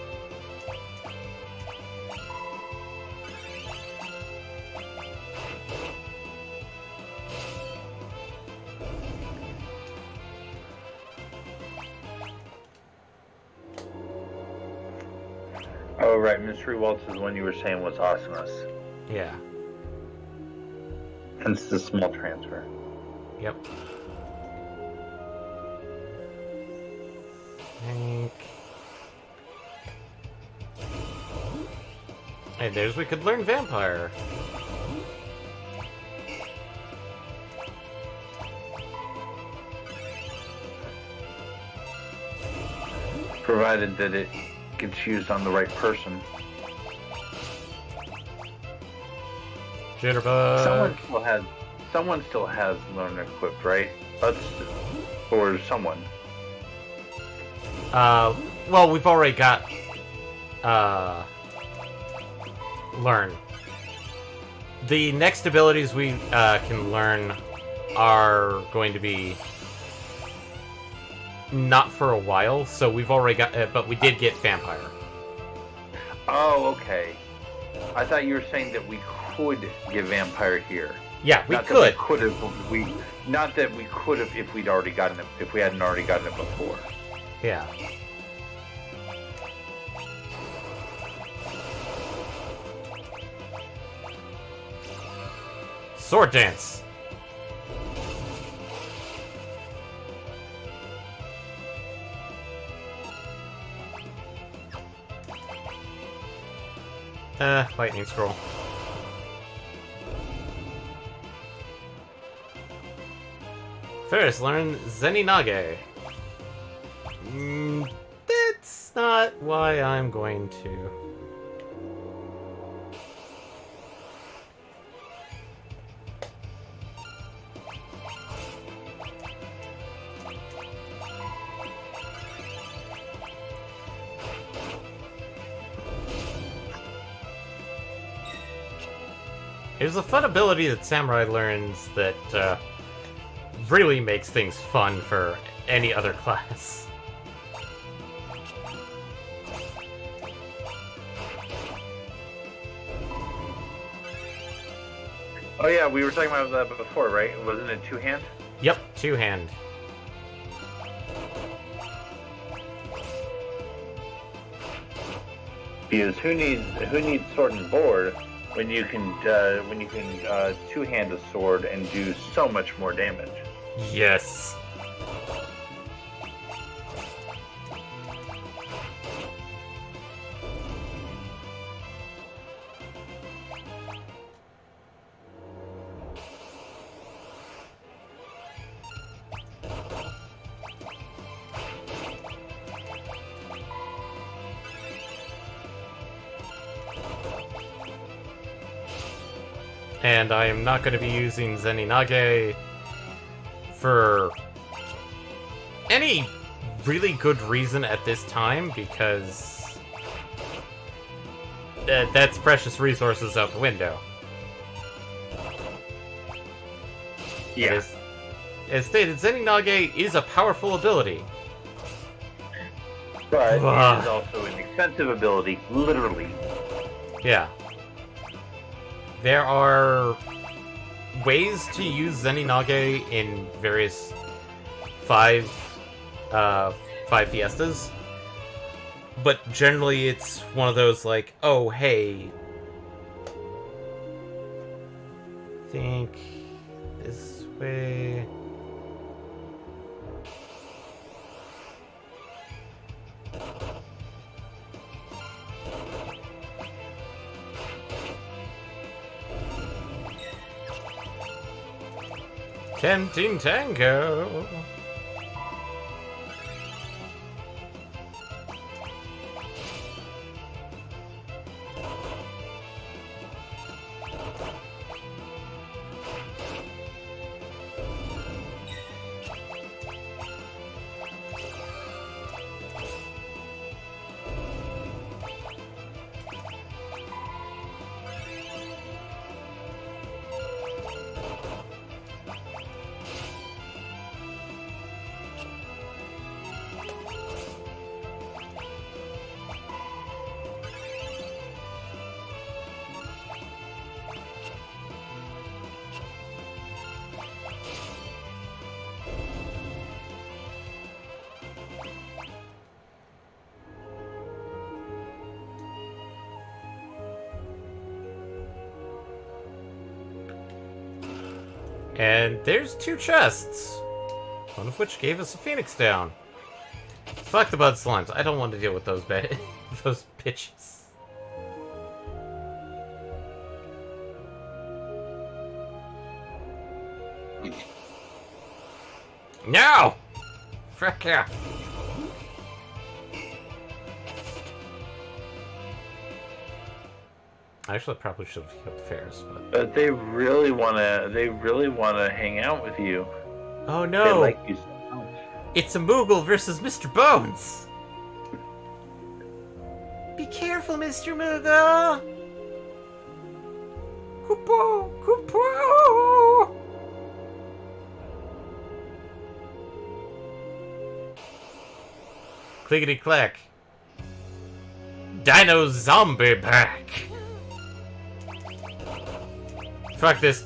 Oh, right. Mystery Waltz is one you were saying was awesomeness. Yeah. Hence the small transfer. Yep. Think. Hey, there's we could learn Vampire. Provided that it gets used on the right person. Jitterbug. Someone still has learn equipped, right? Or someone. Well, we've already got, learn. The next abilities we, can learn are going to be not for a while, so we've already got, but we did get Vampire. Oh, okay. I thought you were saying that we could get Vampire here. Yeah, we not could. That we could have. Not that we could have if we'd already gotten it. If we hadn't already gotten it before. Yeah. Sword Dance. Lightning Scroll. First, learn Zeninage. That's not why I'm going to. There's a fun ability that Samurai learns that really makes things fun for any other class. Oh yeah, we were talking about that before, right? Wasn't it two-hand? Yep, two-hand. Because who needs sword and board when you can two-hand a sword and do so much more damage? Yes. And I am not going to be using Zeninage for any really good reason at this time, because that's precious resources out the window. Yeah. As stated, Zeninage is a powerful ability. But it is also an expensive ability, literally. Yeah. There are ways to use Zeninage in various five fiestas, but generally it's one of those like, oh hey, think this way. Tempting Tango. And there's 2 chests. One of which gave us a Phoenix down. Fuck the Bud Slimes. I don't want to deal with those those bitches. No! Frick yeah. Actually, I probably should have healed Ferris, but they really wanna hang out with you. Oh no! They like you so much. It's a Moogle versus Mr. Bones! Be careful, Mr. Moogle! Kupo! Kupo! Clickety clack. Dino Zombie back! Fuck this.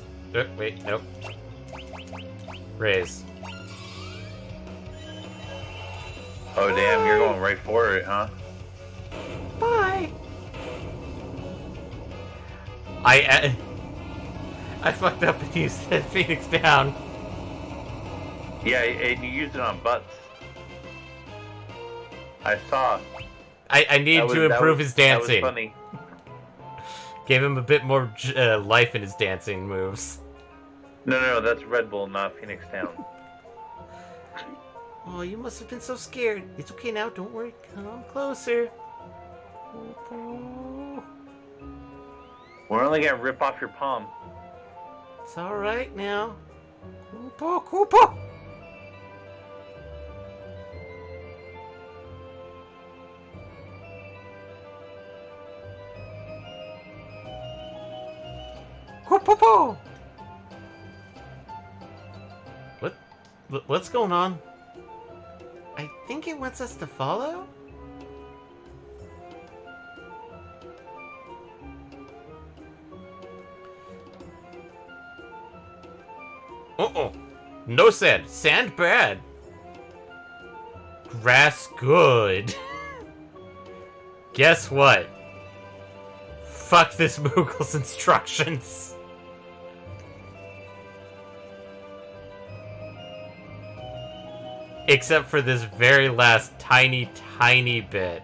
Wait, nope. Raise. Oh damn, you're going right for it, huh? Bye! I fucked up and used that Phoenix down. Yeah, and you used it on butts. I saw. I need to improve his dancing. That was funny. Gave him a bit more life in his dancing moves. No, that's Red Bull, not Phoenix Down. Oh, you must have been so scared. It's okay now, don't worry. Come closer. We're only gonna rip off your palm. It's alright now. Koopa, Koopa! Koopa! What's going on? I think it wants us to follow? Uh-oh. No sand. Sand bad. Grass good. Guess what? Fuck this Moogle's instructions. Except for this very last tiny bit.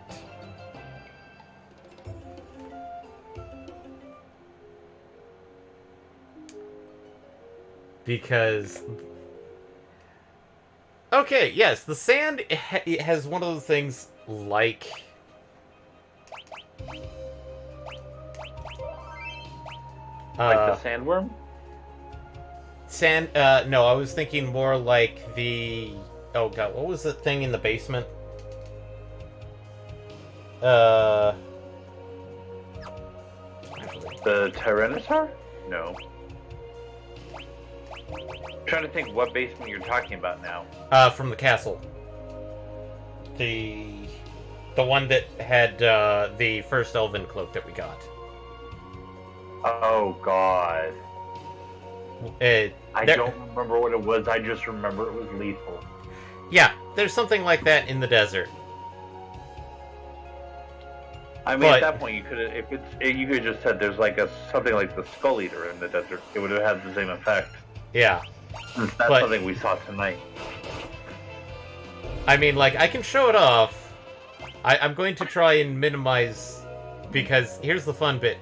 Because... Okay, yes, the sand it has one of those things like... Like the sandworm? No, I was thinking more like the... Oh god, what was the thing in the basement? The Tyrannosaur? No. I'm trying to think what basement you're talking about now. From the castle. The one that had, the first elven cloak that we got. Oh god. I don't remember what it was, I just remember it was lethal. Yeah, there's something like that in the desert. I mean, at that point, you could have just said there's like something like the Skull Eater in the desert. It would have had the same effect. Yeah. That's something we saw tonight. I mean, like, I can show it off. I'm going to try and minimize, because here's the fun bit.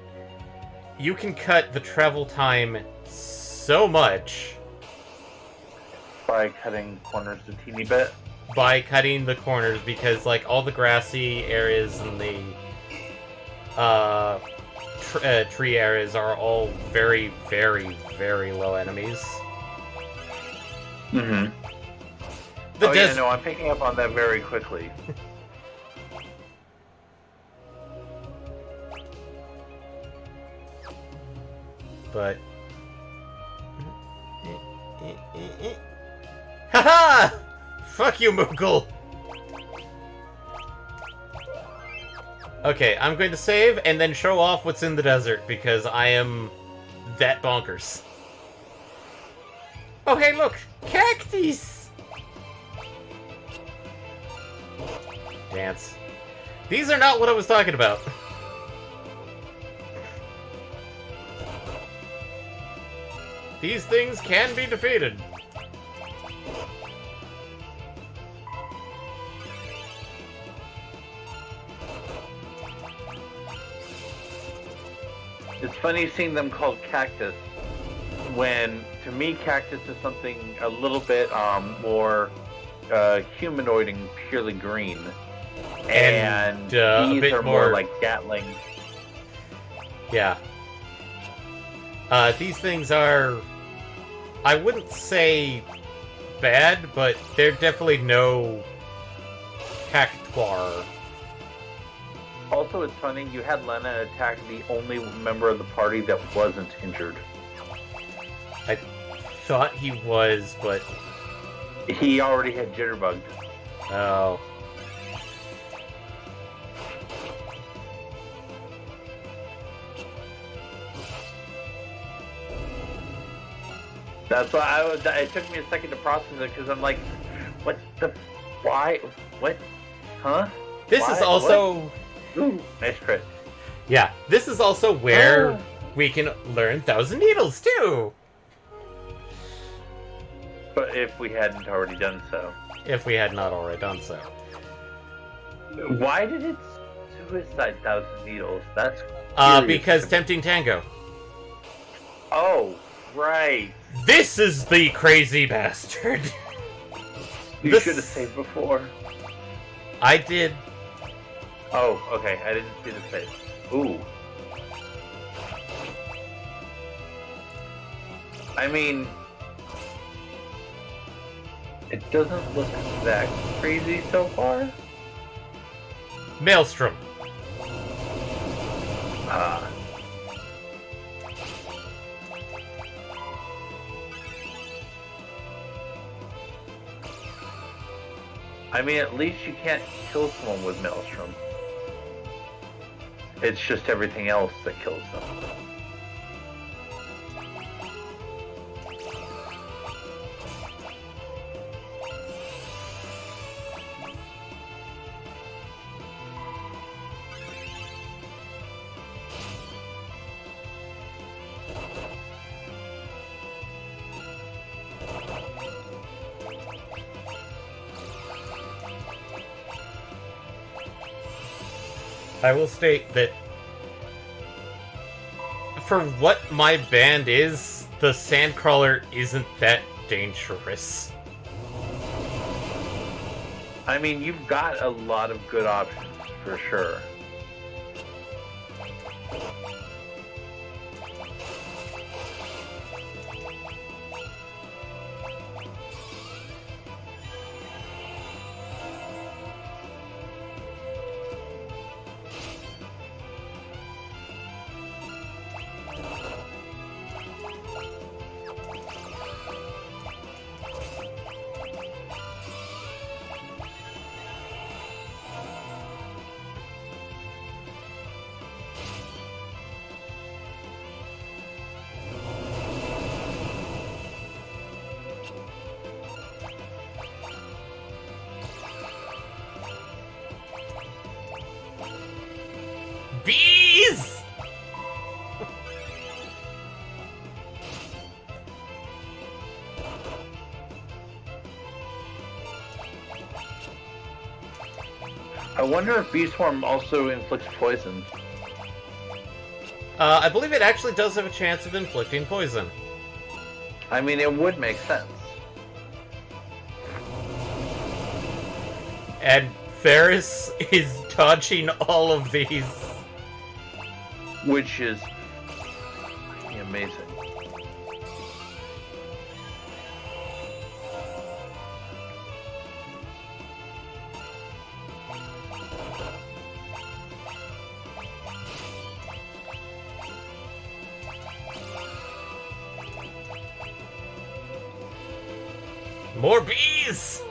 You can cut the travel time so much. By cutting corners a teeny bit? By cutting the corners, because, like, all the grassy areas and the tree areas are all very, very, very low enemies. Mm-hmm. Yeah, no, I'm picking up on that very quickly. But... Haha! Fuck you, Moogle! Okay, I'm going to save and then show off what's in the desert, because I am that bonkers. Oh, hey, look! Cactus! Dance. These are not what I was talking about. These things can be defeated. It's funny seeing them called cactus when, to me, cactus is something a little bit more humanoid and purely green. And these are more like Gatling. Yeah. These things are... I wouldn't say bad, but they're definitely no Cactuar. Also, it's funny, you had Lena attack the only member of the party that wasn't injured. I thought he was, but... He already had jitterbugged. Oh. That's why it took me a second to process it, because I'm like, what the... Why? What? Huh? This why? is also... What? Ooh, nice crit. Yeah, this is also where we can learn Thousand Needles, too! But if we hadn't already done so. If we had not already done so. Why did it suicide Thousand Needles? That's because Tempting Tango. Oh, right. This is the crazy bastard! You should have saved before. I did. Oh, okay. I didn't see the face. Ooh. I mean, it doesn't look that crazy so far. Maelstrom. I mean, at least you can't kill someone with Maelstrom. It's just everything else that kills them. I will state that for what my band is, the Sandcrawler isn't that dangerous. I mean, you've got a lot of good options, for sure. Bees! I wonder if Bee Swarm also inflicts poison. I believe it actually does have a chance of inflicting poison. I mean, it would make sense. And Ferris is dodging all of these. Which is amazing. More bees!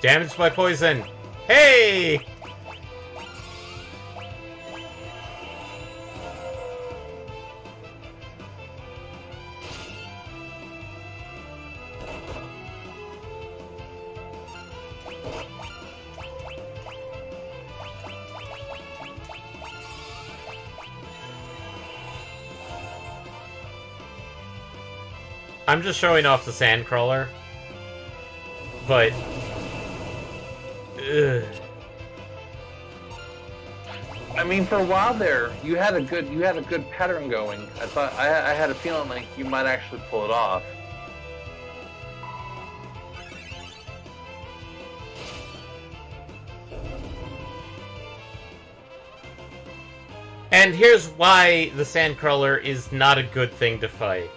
Damaged by poison. Hey! I'm just showing off the Sandcrawler, but ugh. I mean, for a while there, you had a good pattern going. I had a feeling like you might actually pull it off. And here's why the Sandcrawler is not a good thing to fight.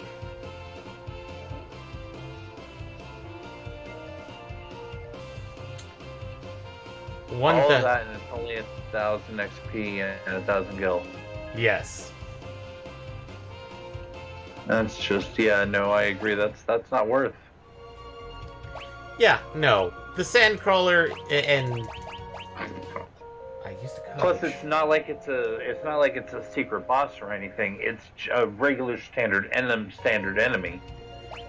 All of that, and it's only 1,000 XP and 1,000 gil. Yes. That's just, yeah, no, I agree. That's not worth. Yeah, no. The Sandcrawler and I used to call Plus, it's not like it's a secret boss or anything. It's a regular standard enemy.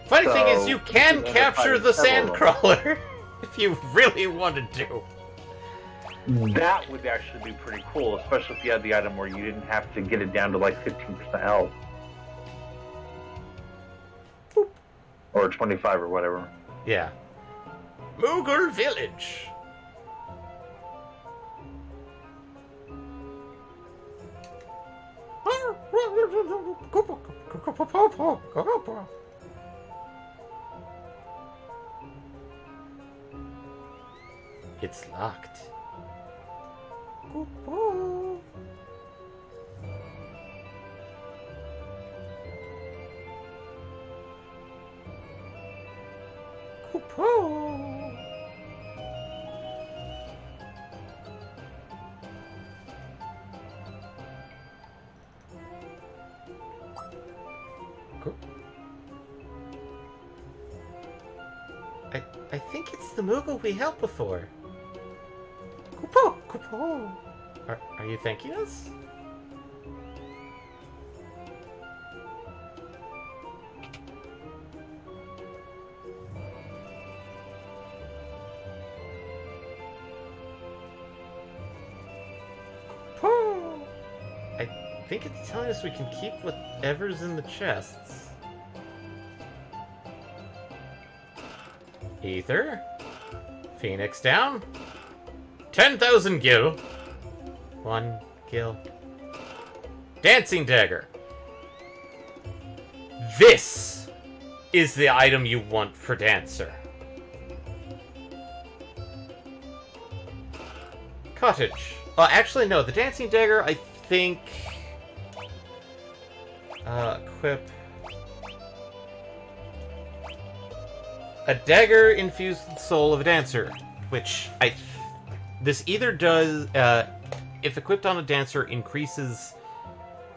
Funny thing is, So, you can you can capture fight the several of Sandcrawler if you really wanted to. That would actually be pretty cool, especially if you had the item where you didn't have to get it down to like 15% health. Boop. Or 25 or whatever. Yeah. Moogle Village. It's locked. I think it's the Moogle we helped before. Kupo! Kupo! Are you thanking us? Kupo! I think it's telling us we can keep whatever's in the chests. Ether. Phoenix down. 10,000 gil. 1 gil. Dancing Dagger. This is the item you want for Dancer. Cottage. Actually, no. The Dancing Dagger, I think... equip... A dagger infused with the soul of a dancer, which this either does, if equipped on a dancer, increases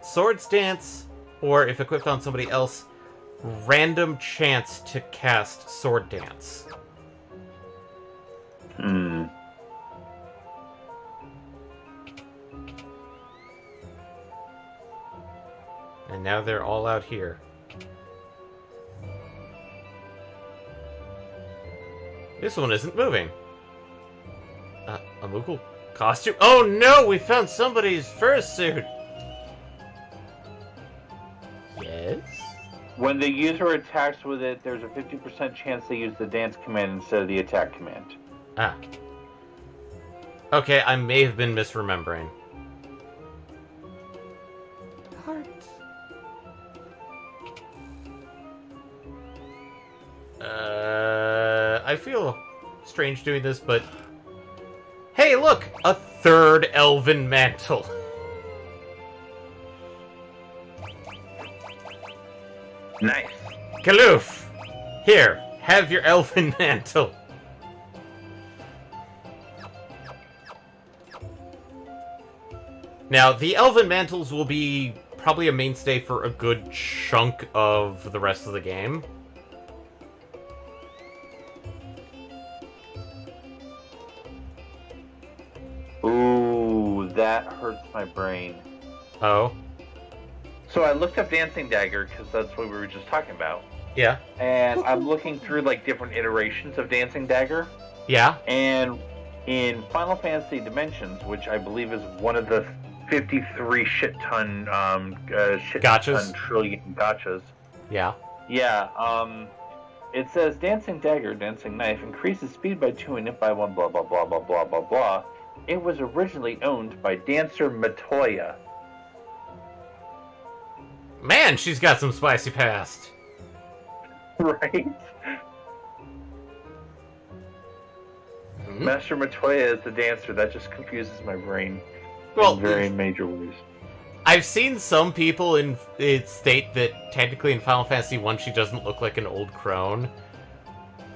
sword stance, or if equipped on somebody else, random chance to cast sword dance. Hmm. And now they're all out here. This one isn't moving. A Moogle costume? Oh no! We found somebody's fursuit! Yes? When the user attacks with it, there's a 50% chance they use the dance command instead of the attack command. Ah. Okay, I may have been misremembering. Heart. I feel strange doing this, but... Hey, look! A third Elven Mantle! Nice. Kaloof! Here, have your Elven Mantle. Now, the Elven Mantles will be probably a mainstay for a good chunk of the rest of the game. That hurts my brain. Oh. So I looked up Dancing Dagger because that's what we were just talking about. Yeah. And I'm looking through like different iterations of Dancing Dagger. Yeah. And in Final Fantasy Dimensions, which I believe is one of the 53 shit-ton Gotchas? trillion gotchas. Yeah. Yeah, it says Dancing Dagger, Dancing Knife increases speed by 2 and hit by 1, blah, blah, blah, blah, blah, blah, blah. It was originally owned by Dancer Matoya. Man, she's got some spicy past. Right? Master Matoya is the dancer. That just confuses my brain in very major ways. I've seen some people state that technically in Final Fantasy 1 she doesn't look like an old crone,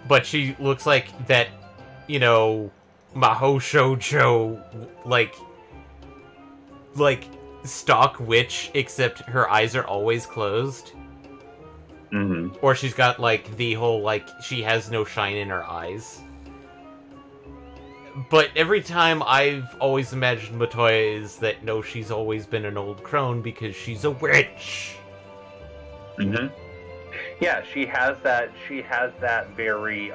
but she looks like that, you know, Mahou Shoujo, like stock witch, except her eyes are always closed. Mm-hmm. Or she's got like the whole like she has no shine in her eyes. But every time I've always imagined Matoya is that no, she's always been an old crone because she's a witch. Mm-hmm. Yeah, she has that. She has that very.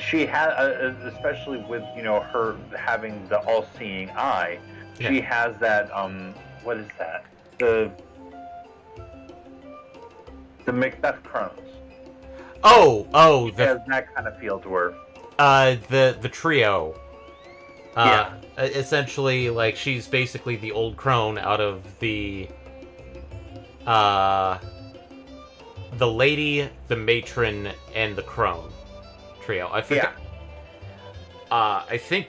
She has, especially with her having the all-seeing eye. Yeah. She has that. What is that? The Macbeth crones. Oh, She has that kind of feel to her. the trio. Yeah. Essentially, like, she's basically the old crone out of the lady, the matron, and the crone trio. I think. Yeah. I think.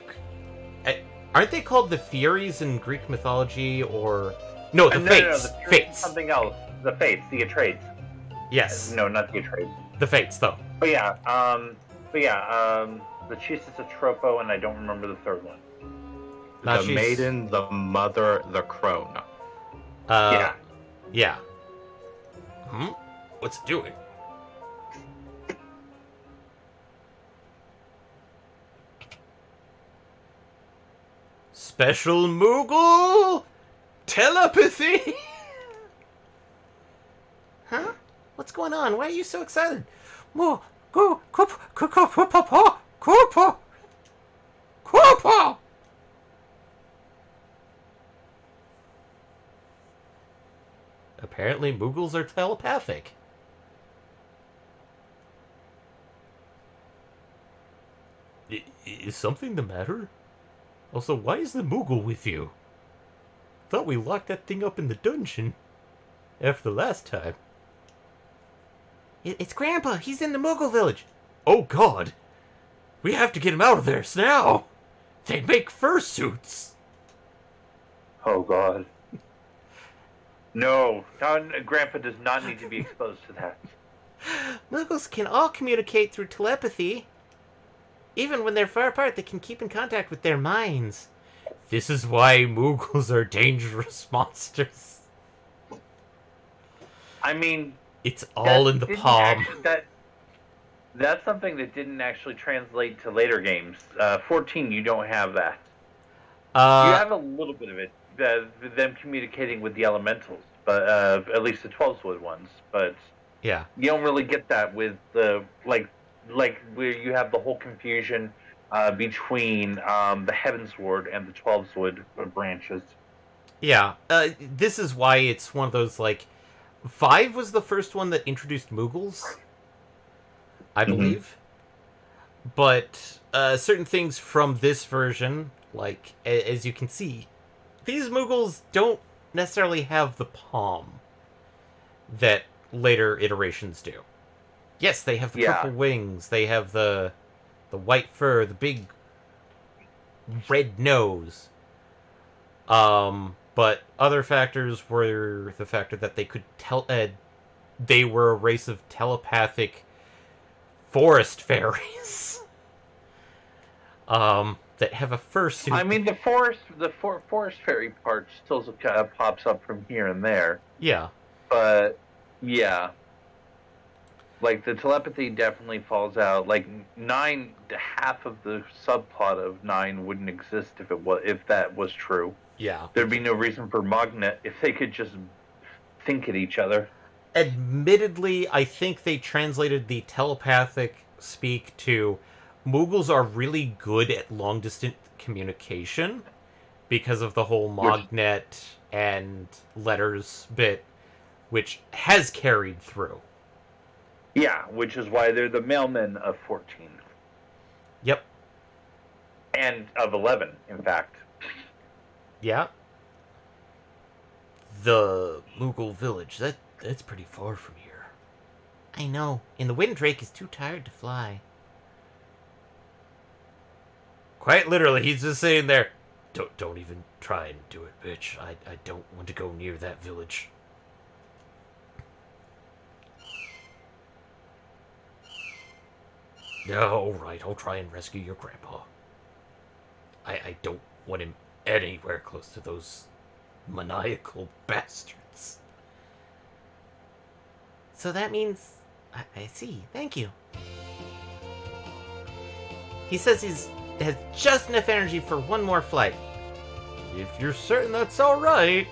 Aren't they called the Furies in Greek mythology, or no, the Fates? No, the Furies Fates. is something else. The Fates, the Atreides. Yes. No, not the Atreides. The Fates, though. But yeah, the Chiefs is a Tropo, and I don't remember the third one. The maiden, the mother, the crone. Yeah. Yeah. What's it doing? Special Moogle telepathy. Huh? What's going on? Why are you so excited? Apparently, Moogles are telepathic. Is something the matter? Also, why is the Moogle with you? Thought we locked that thing up in the dungeon. After the last time. It's Grandpa. He's in the Moogle village. Oh, God. We have to get him out of there now. They make fursuits. Oh, God. No, Grandpa does not need to be exposed to that. Moogles can all communicate through telepathy. Even when they're far apart, they can keep in contact with their minds. This is why Moogles are dangerous monsters. I mean... It's all in the palm. That's something that didn't actually translate to later games. 14, you don't have that. You have a little bit of it, them communicating with the elementals, but at least the 12-wood ones. But yeah, you don't really get that with the like where you have the whole confusion between the Heavensward and the 12-wood branches. Yeah, this is why it's one of those, like, 5 was the first one that introduced Moogles, I believe. But certain things from this version, like, as you can see, these Moogles don't necessarily have the palm that later iterations do. Yes, they have the purple wings, they have the white fur, the big red nose. But other factors were the factor that they could they were a race of telepathic forest fairies. That have a fursuit. I mean, the forest fairy part still kind of pops up from here and there. Yeah. But yeah. Like, the telepathy definitely falls out. Like, 9, half of the subplot of 9 wouldn't exist if that was true. Yeah. There'd be no reason for Magnet if they could just think at each other. Admittedly, I think they translated the telepathic speak to Moogles are really good at long-distance communication because of the whole Magnet and letters bit, which has carried through. Yeah, which is why they're the mailmen of 14. Yep. And of 11, in fact. Yeah. The Moogle village, that's pretty far from here. I know, and the Windrake is too tired to fly. Quite literally, he's just sitting there. Don't even try and do it, bitch. I don't want to go near that village. Yeah, alright, I'll try and rescue your grandpa. I don't want him anywhere close to those maniacal bastards. So that means... I see, thank you. He says he has just enough energy for one more flight. If you're certain that's alright.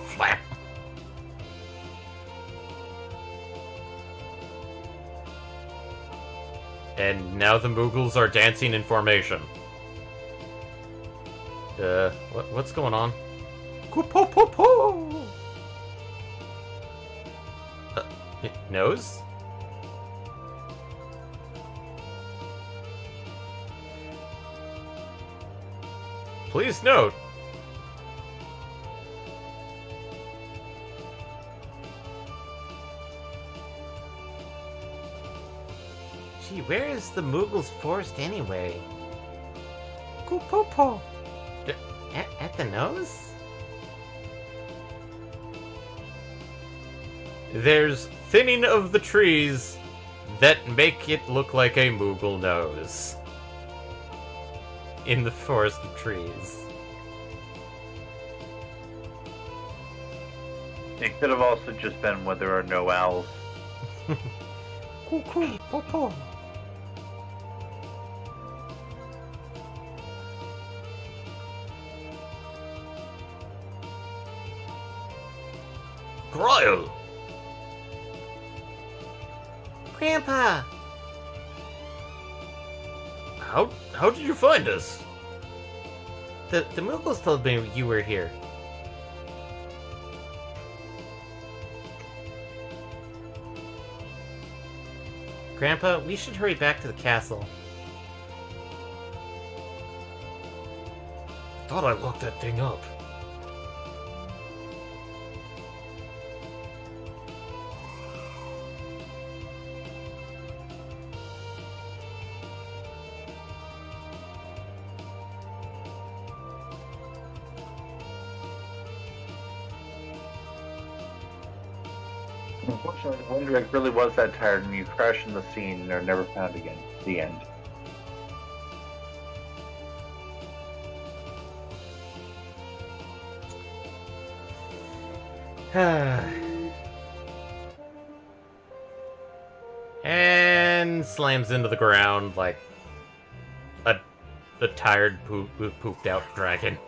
Flap. And now the Moogles are dancing in formation. What's going on? Kupo-po-po! Nose? Please note. Gee, where is the Moogles' forest anyway? Kupo-po! At the nose? There's thinning of the trees that make it look like a Moogle nose. In the forest of trees. It could have also just been when there are no owls. Kupo-po! Grile! Grandpa! How did you find us? The Moogles told me you were here. Grandpa, we should hurry back to the castle. Thought I locked that thing up. Unfortunately, Windrake really was that tired, and you crash in the scene and are never found again. The end. And slams into the ground like a tired, pooped out dragon.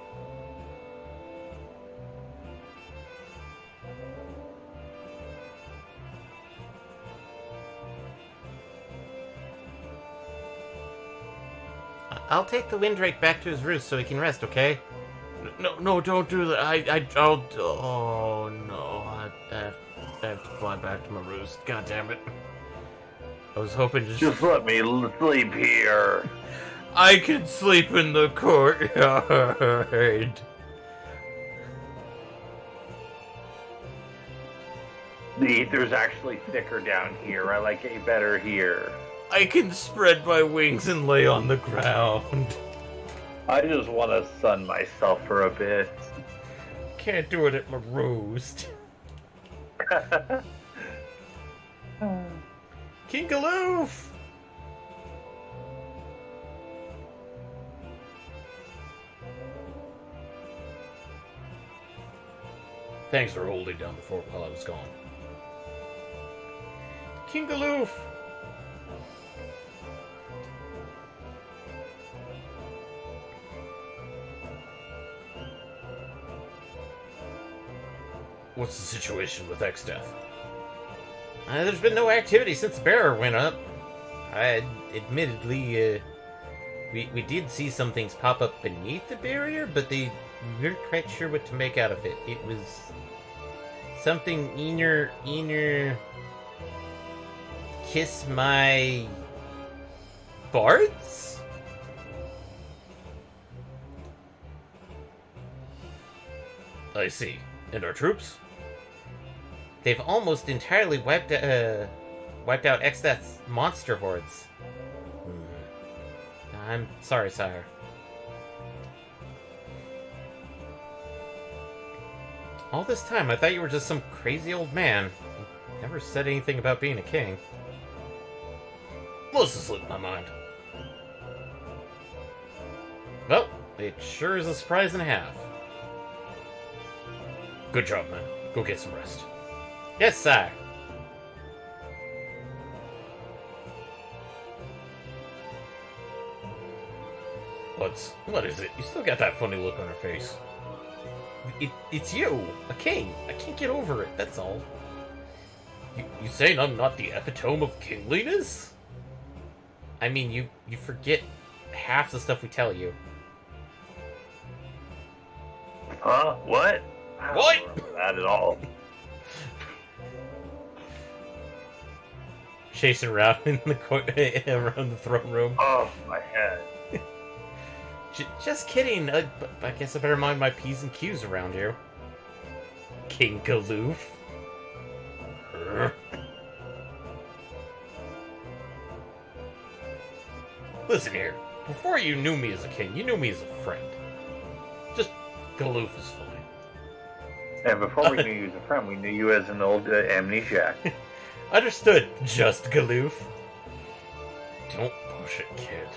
I'll take the Windrake back to his roost so he can rest, okay? No, don't do that. I'll... Oh, no. I have to fly back to my roost. God damn it. I was hoping to just let me sleep here. I can sleep in the courtyard. The ether's actually thicker down here. I like it better here. I can spread my wings and lay on the ground. I just want to sun myself for a bit. Can't do it at my roost. Kinkaloof! Thanks for holding down the fort while I was gone. King Galoof! What's the situation with X-Death? There's been no activity since the bearer went up. Admittedly, we did see some things pop up beneath the barrier, but we weren't quite sure what to make out of it. It was something inner kiss my bards? I see. And our troops? They've almost entirely wiped out X-Death's monster hordes. I'm sorry, sire. All this time, I thought you were just some crazy old man. You never said anything about being a king. Must have slipped my mind. Well, it sure is a surprise and a half. Good job, man. Go get some rest. Yes, sire. What is it? You still got that funny look on your face. It's you, a king. I can't get over it, that's all. You saying I'm not the epitome of kingliness? I mean, you forget half the stuff we tell you. Huh? What? What? I don't remember that at all. Chasing around in the around the throne room. Oh, my head. Just kidding. I guess I better mind my P's and Q's around here. King Galoof. Listen here. Before you knew me as a king, you knew me as a friend. Just Galoof is fine. And before we knew you as a friend, we knew you as an old amnesiac. Understood, just Galoof. Don't push it, kid.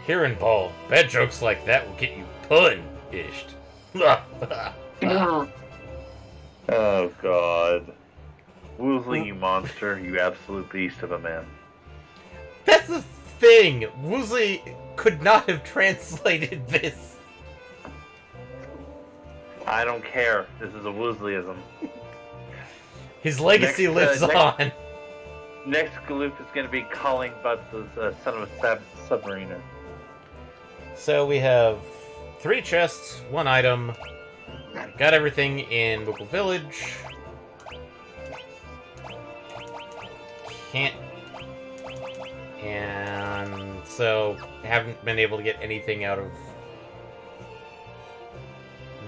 Here in Ball, bad jokes like that will get you punished. Oh, God. Woosley, you monster, you absolute beast of a man. That's the thing! Woosley could not have translated this. I don't care. This is a Woosleyism. His legacy lives on. Next, Galoof is going to be calling Butts a son of a submariner. So we have 3 chests, 1 item. Got everything in Moogle Village. Can't. And so haven't been able to get anything out of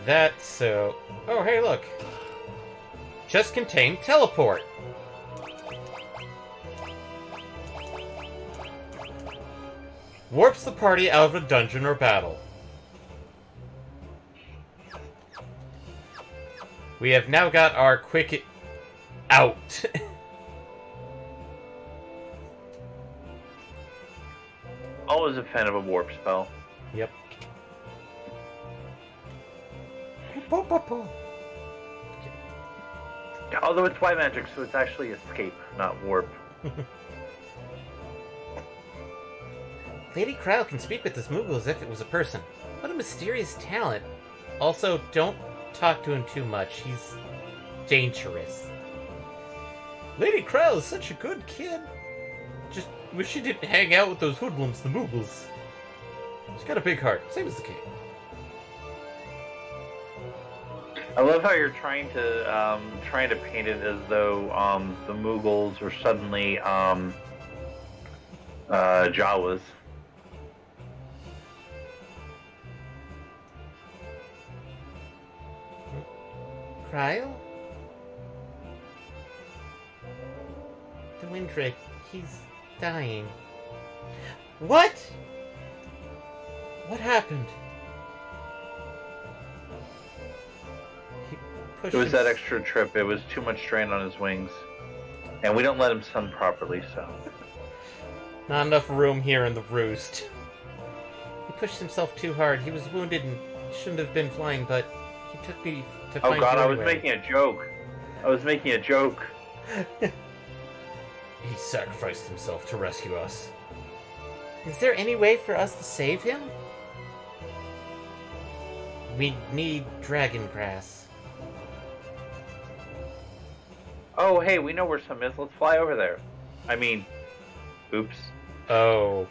that, so... Oh, hey, look. Just contain teleport. Warps the party out of a dungeon or battle. We have now got our quick out. Always a fan of a warp spell. Yep. Although it's white magic, so it's actually escape, not warp. Lady Kryle can speak with this Moogle as if it was a person. What a mysterious talent. Also, don't talk to him too much. He's dangerous. Lady Kryle is such a good kid. Just wish she didn't hang out with those hoodlums, the Moogles. She's got a big heart, same as the king. I love how you're trying to paint it as though the Moogles are suddenly Jawas. Kryle? The Windrake, he's dying. What? What happened? It was that extra trip. It was too much strain on his wings. And we don't let him sun properly, so... Not enough room here in the roost. He pushed himself too hard. He was wounded and shouldn't have been flying, but he took me to Oh find god, you I was anyway. making a joke. I was making a joke. He sacrificed himself to rescue us. Is there any way for us to save him? We need dragon grass. Oh, hey, we know where some is. Let's fly over there. I mean, oops. Oh.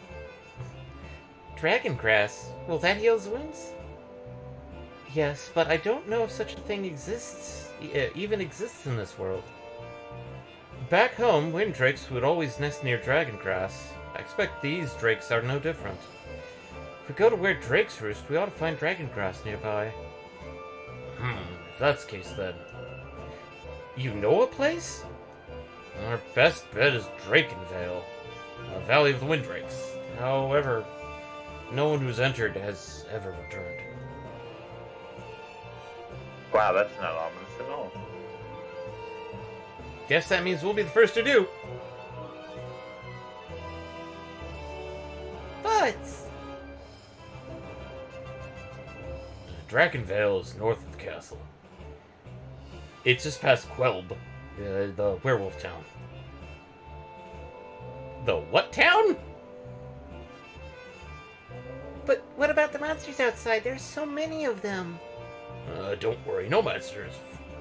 Dragon grass? Will that heal his wounds? Yes, but I don't know if such a thing exists, even exists in this world. Back home, wind drakes would always nest near dragon grass. I expect these drakes are no different. If we go to where drakes roost, we ought to find dragon grass nearby. If that's the case then. You know a place? Our best bet is Drakenvale, Valley of the Windrakes. However, no one who's entered has ever returned. Wow, that's not ominous at all. Guess that means we'll be the first to do. But Drakenvale is north of the castle. It's just past Quelb, the werewolf town. The what town? But what about the monsters outside? There's so many of them. Don't worry, no monsters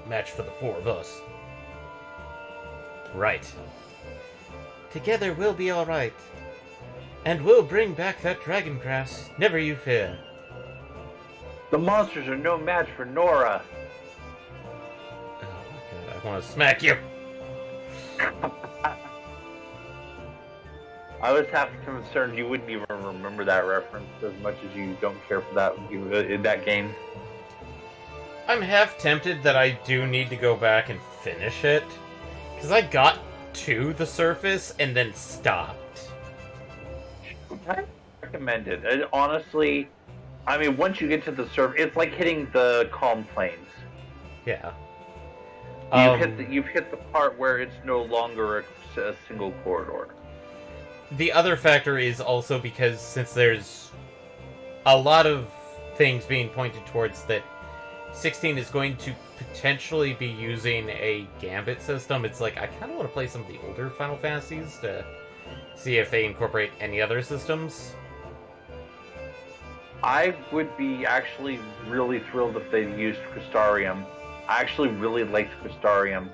match for the four of us. Right. Together we'll be alright. And we'll bring back that dragon grass, never you fear. The monsters are no match for Nora. Oh my god, I want to smack you! I was half concerned you wouldn't even remember that reference as much as you don't care for that in that game. I'm half tempted that I do need to go back and finish it. Because I got to the surface and then stopped. I recommend it. Honestly, I mean, once you get to the surface, it's like hitting the calm plains. Yeah. You've hit the part where it's no longer a single corridor. The other factor is also because since there's a lot of things being pointed towards that 16 is going to potentially be using a gambit system, it's like I kind of want to play some of the older Final Fantasies to see if they incorporate any other systems. I would be actually really thrilled if they used Crystarium. I actually really liked Crystarium.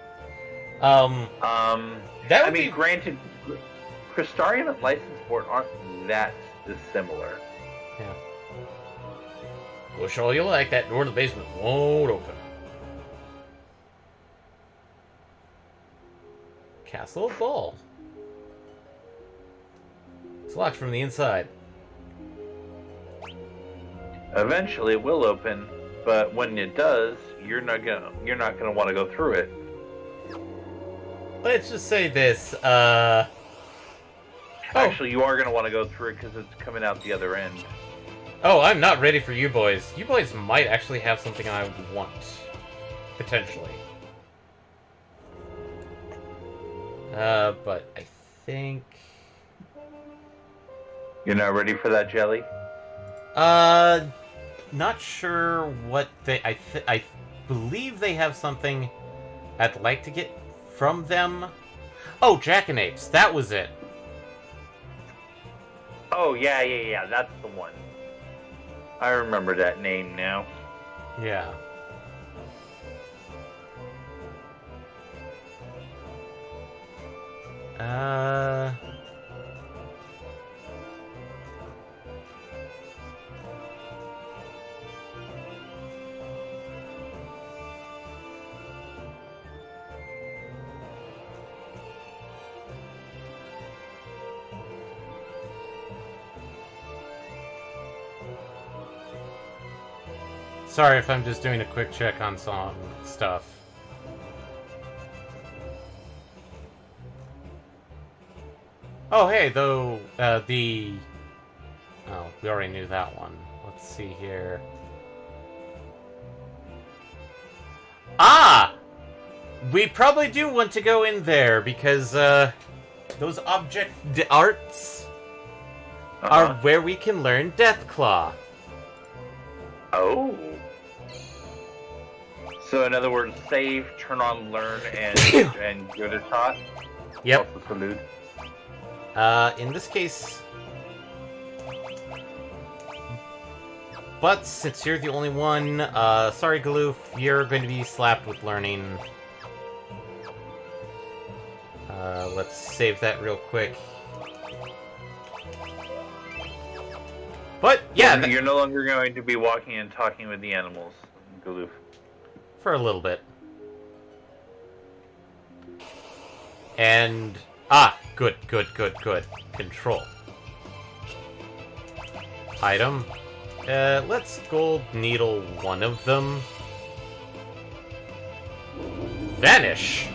That would be granted, Crystarium and License Port aren't that dissimilar. Yeah. Push all you like, that door in the basement won't open. Castle of Ball. It's locked from the inside. Eventually it will open, but when it does, you're not gonna want to go through it. Let's just say this, Actually, you are gonna want to go through it because it's coming out the other end. Oh, I'm not ready for you boys. You boys might actually have something I want. Potentially. But I think... You're not ready for that, Jelly? Not sure what they... I believe they have something I'd like to get from them. Oh, Jackanapes. That was it. Oh, yeah, that's the one. I remember that name now. Yeah. Sorry if I'm just doing a quick check on some stuff. Oh, hey, though, Oh, we already knew that one. Let's see here. Ah! We probably do want to go in there, because, those object arts are where we can learn Deathclaw. Oh. So in other words, save, turn on learn, and go to shot. Yep. Also salute. In this case, but since you're the only one, sorry, Galoof, you're going to be slapped with learning. Let's save that real quick. But yeah, you're no longer going to be walking and talking with the animals, Galoof. For a little bit. And good. Control. Item. Let's gold needle one of them. Vanish.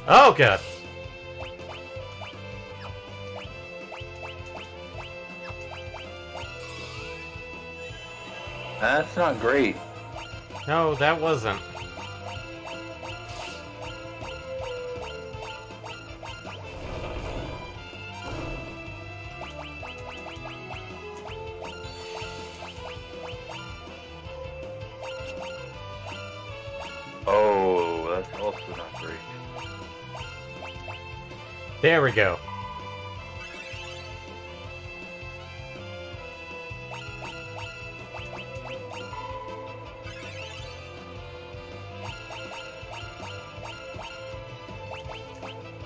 Oh god. That's not great. No, that wasn't. Oh, that's also not great. There we go.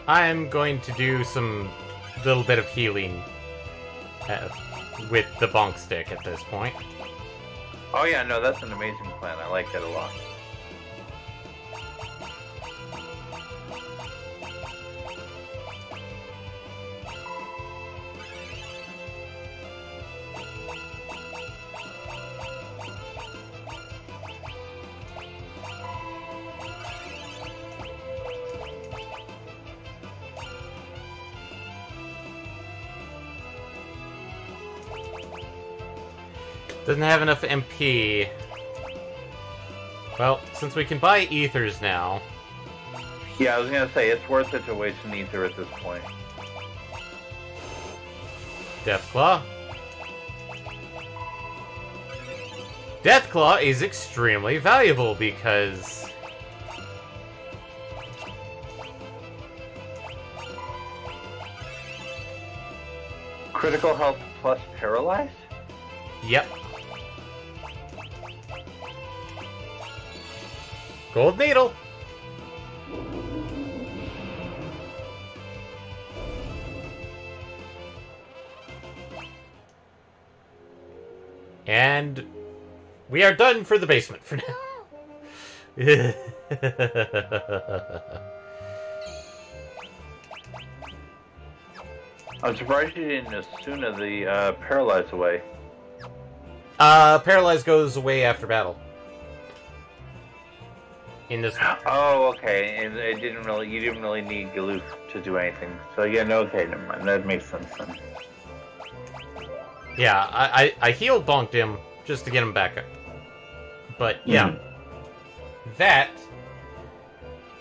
I'm going to do some little bit of healing with the bonk stick at this point. Oh yeah, no, that's an amazing plan. I like that a lot. Doesn't have enough MP. Well, since we can buy ethers now... Yeah, I was gonna say, it's worth it to waste an ether at this point. Deathclaw. Deathclaw is extremely valuable because... Critical health plus paralyzed? Yep. Gold needle. And we are done for the basement for now. I'm surprised you didn't Asuna the paralyze away. Paralyze goes away after battle. In this one. Oh, okay. And it didn't really, you didn't really need Galoof to do anything. So yeah, no, okay, never mind. That makes sense then. Yeah, I healed bonked him just to get him back up. But yeah, that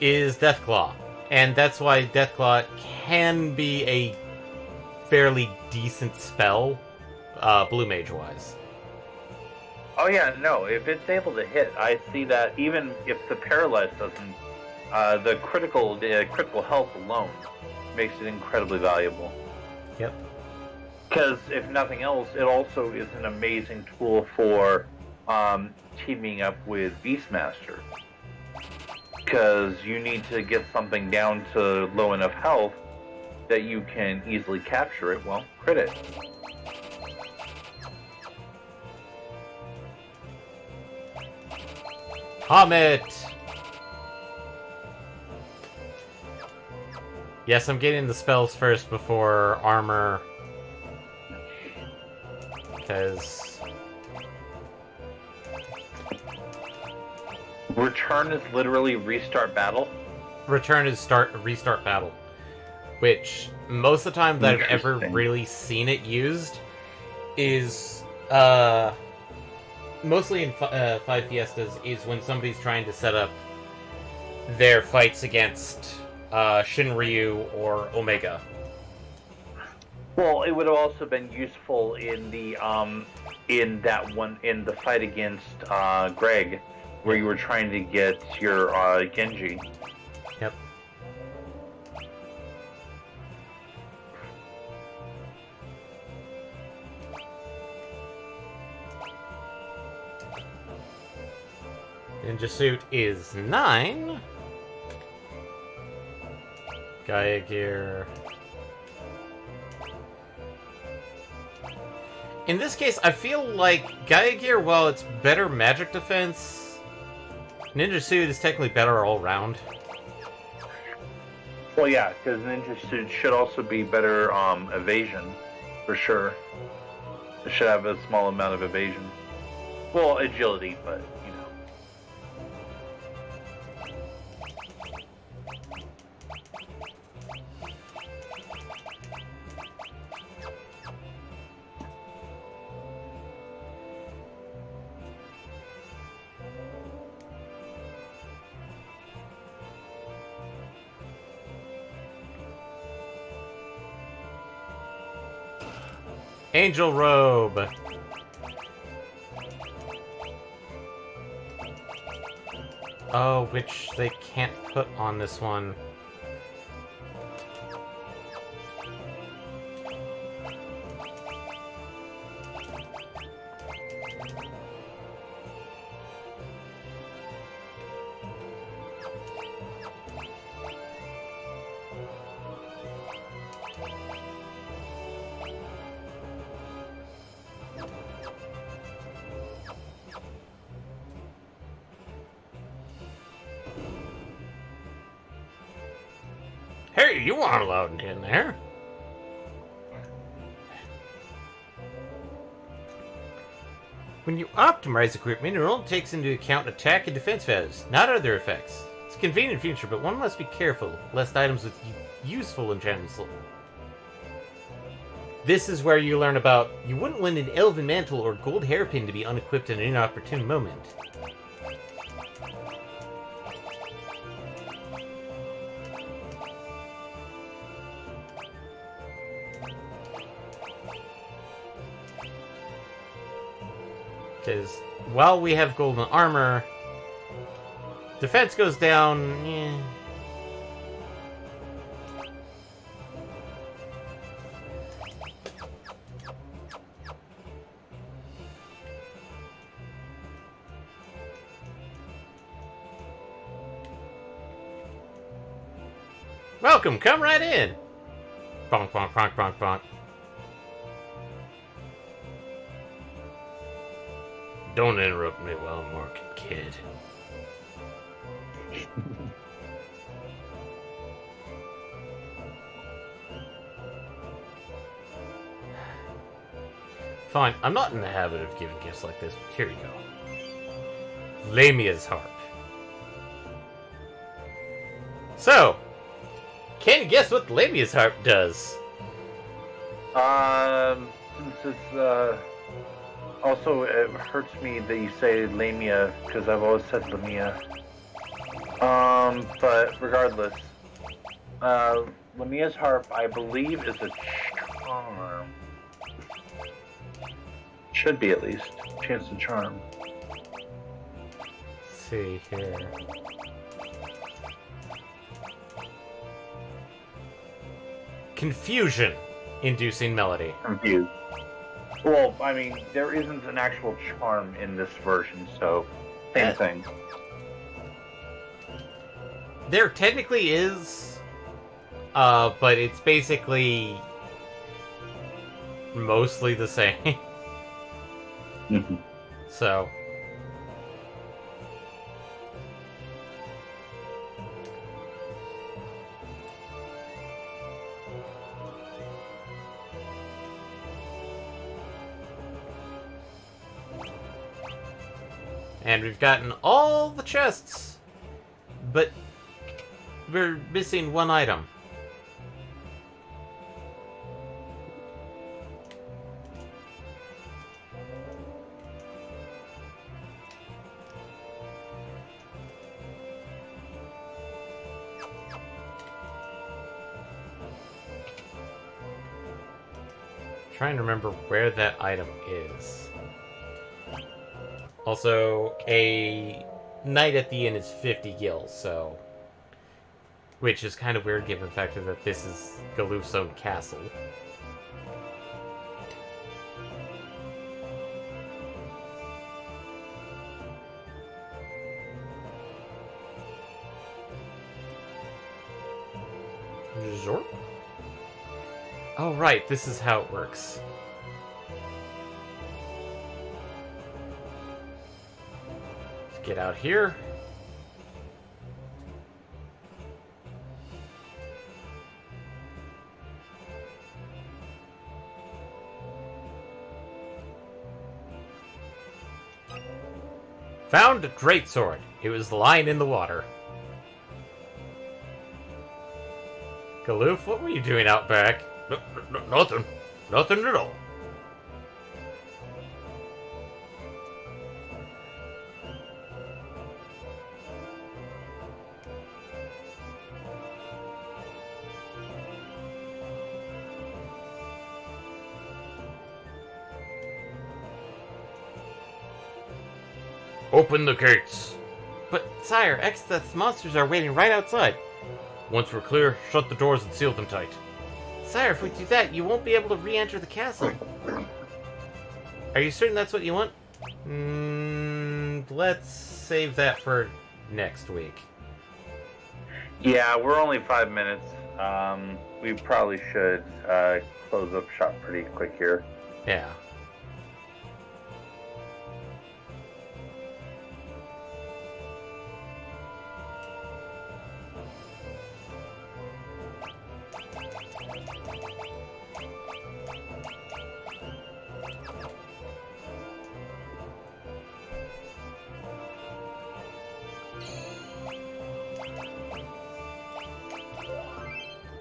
is Deathclaw, and that's why Deathclaw can be a fairly decent spell, blue mage wise. Oh yeah, no, if it's able to hit, I see that even if the paralyze doesn't, the critical health alone makes it incredibly valuable. Yep. Because if nothing else, it also is an amazing tool for teaming up with Beastmaster. Because you need to get something down to low enough health that you can easily capture it. Well, crit it. Comet! Yes, I'm getting the spells first before armor. Because... Return is literally restart battle? Return is restart battle. Which, most of the time that I've ever really seen it used is, mostly in Five Fiestas, is when somebody's trying to set up their fights against Shinryu or Omega. Well, it would have also been useful in the in the fight against Greg, where you were trying to get your Genji. Yep. Ninja Suit is 9. Gaia Gear. In this case, I feel like Gaia Gear, while it's better magic defense, Ninja Suit is technically better all around. Well, yeah, because Ninja Suit should also be better evasion, for sure. It should have a small amount of evasion. Well, agility, but, you know. Angel Robe. Oh, which they can't put on this one. Hey, you aren't allowed in there. When you optimize equipment, it only takes into account attack and defense values, not other effects. It's a convenient feature, but one must be careful, lest items with useful enchantments. This is where you learn about you wouldn't want an elven mantle or gold hairpin to be unequipped in an inopportune moment. Because while we have golden armor, defense goes down. Eh. Welcome, come right in. Bonk, bonk, bonk, bonk, bonk. Don't interrupt me while I'm working, kid. Fine, I'm not in the habit of giving gifts like this, but here you go. Lamia's harp. So, can you guess what Lamia's harp does? Since it's, also, it hurts me that you say Lamia, because I've always said Lamia. But regardless, Lamia's harp, I believe, is a charm. Should be, at least. Chance to charm. Let's see here. Confusion-inducing melody. Confused. Well, I mean, there isn't an actual charm in this version, so same thing. There technically is, but it's basically mostly the same. So. And we've gotten all the chests, but we're missing one item. Trying to remember where that item is. Also, a night at the inn is 50 gil, so... Which is kind of weird given the fact that this is Galoof's own castle. Zorp? Oh, right, this is how it works. Let's get out here. Found a greatsword. It was lying in the water. Galoof, what were you doing out back? Nothing. Nothing at all. Open the gates. But, sire, Extheth's monsters are waiting right outside. Once we're clear, shut the doors and seal them tight. Sire, if we do that, you won't be able to re-enter the castle. Are you certain that's what you want? Let's save that for next week. Yeah, we're only 5 minutes. We probably should close up shop pretty quick here. Yeah.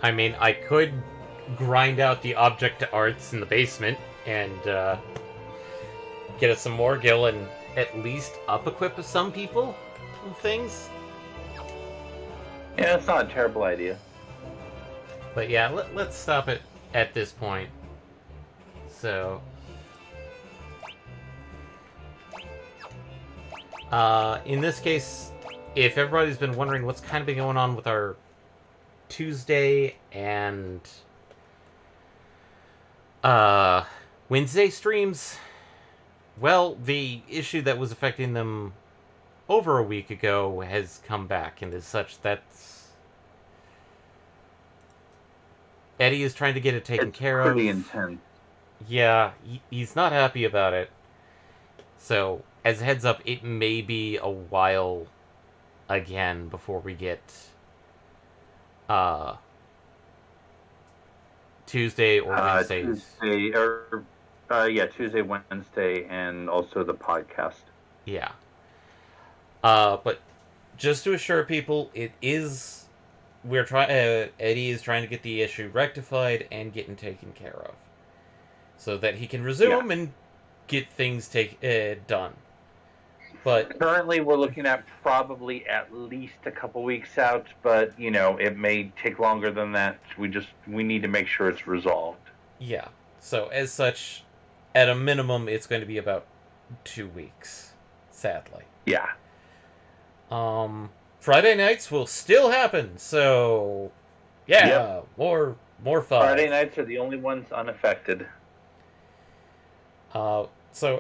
I mean, I could grind out the object arts in the basement and get us some more gil and at least up-equip some people and things. Yeah, it's not a terrible idea. But yeah, let's stop it at this point. So... in this case, if everybody's been wondering what's kind of been going on with our Tuesday and Wednesday streams, well, the issue that was affecting them over a week ago has come back, and as such, that's... Eddie is trying to get it taken care of. It's pretty intense. Yeah, he's not happy about it. So, as a heads up, it may be a while again before we get Tuesday or Wednesdays. Tuesday, Wednesday, and also the podcast. Yeah. But just to assure people, it is... We're trying. Eddie is trying to get the issue rectified and getting taken care of, so that he can resume and get things done. But currently, we're looking at probably at least a couple weeks out. But you know, it may take longer than that. We need to make sure it's resolved. Yeah. So as such, at a minimum, it's going to be about 2 weeks. Sadly. Yeah. Friday nights will still happen, so yeah, more fun. Friday nights are the only ones unaffected. So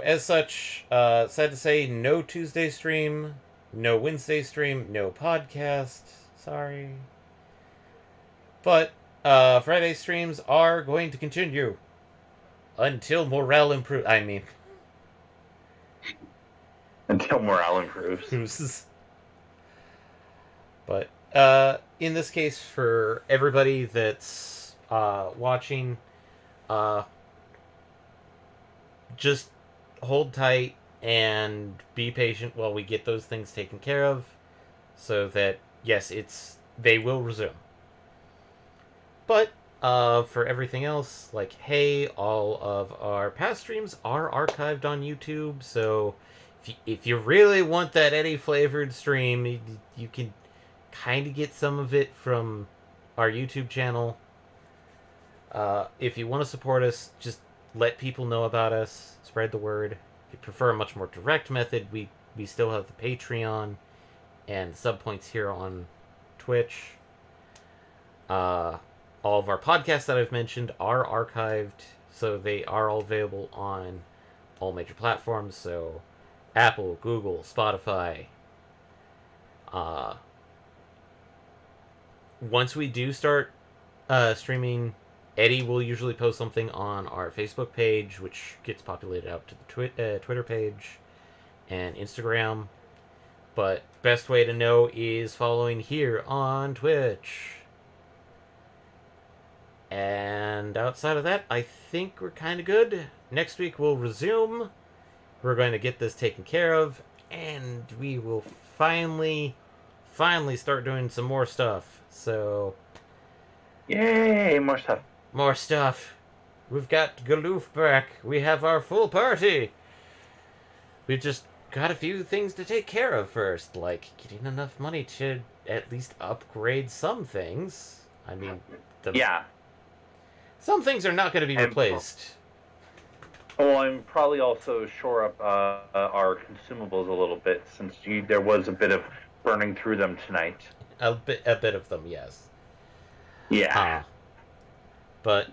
as such, sad to say, no Tuesday stream, no Wednesday stream, no podcast. Sorry, but Friday streams are going to continue until morale improves. I mean, until morale improves. But in this case, for everybody that's watching, just hold tight and be patient while we get those things taken care of, so that, yes, they will resume. But for everything else, like, hey, all of our past streams are archived on YouTube, so if you really want that Eddie flavored stream, you can kind of get some of it from our YouTube channel. If you want to support us, just let people know about us, spread the word. If you prefer a much more direct method, we still have the Patreon and subpoints here on Twitch. All of our podcasts that I've mentioned are archived, so they are all available on all major platforms, so Apple, Google, Spotify. Once we do start streaming, Eddie will usually post something on our Facebook page, which gets populated out to the Twitter page and Instagram. But best way to know is following here on Twitch. And outside of that, I think we're kind of good. Next week we'll resume. We're going to get this taken care of, and we will finally start doing some more stuff. So, yay, more stuff. More stuff. We've got Galoof back. We have our full party. We've just got a few things to take care of first, like getting enough money to at least upgrade some things. I mean, yeah. Some things are not going to be replaced. Well, I'm probably also shore up our consumables a little bit, since there was a bit of burning through them tonight. A bit of them, yes. Yeah. But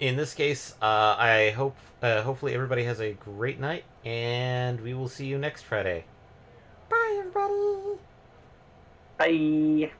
in this case, I hope hopefully everybody has a great night, and we will see you next Friday. Bye, everybody. Bye.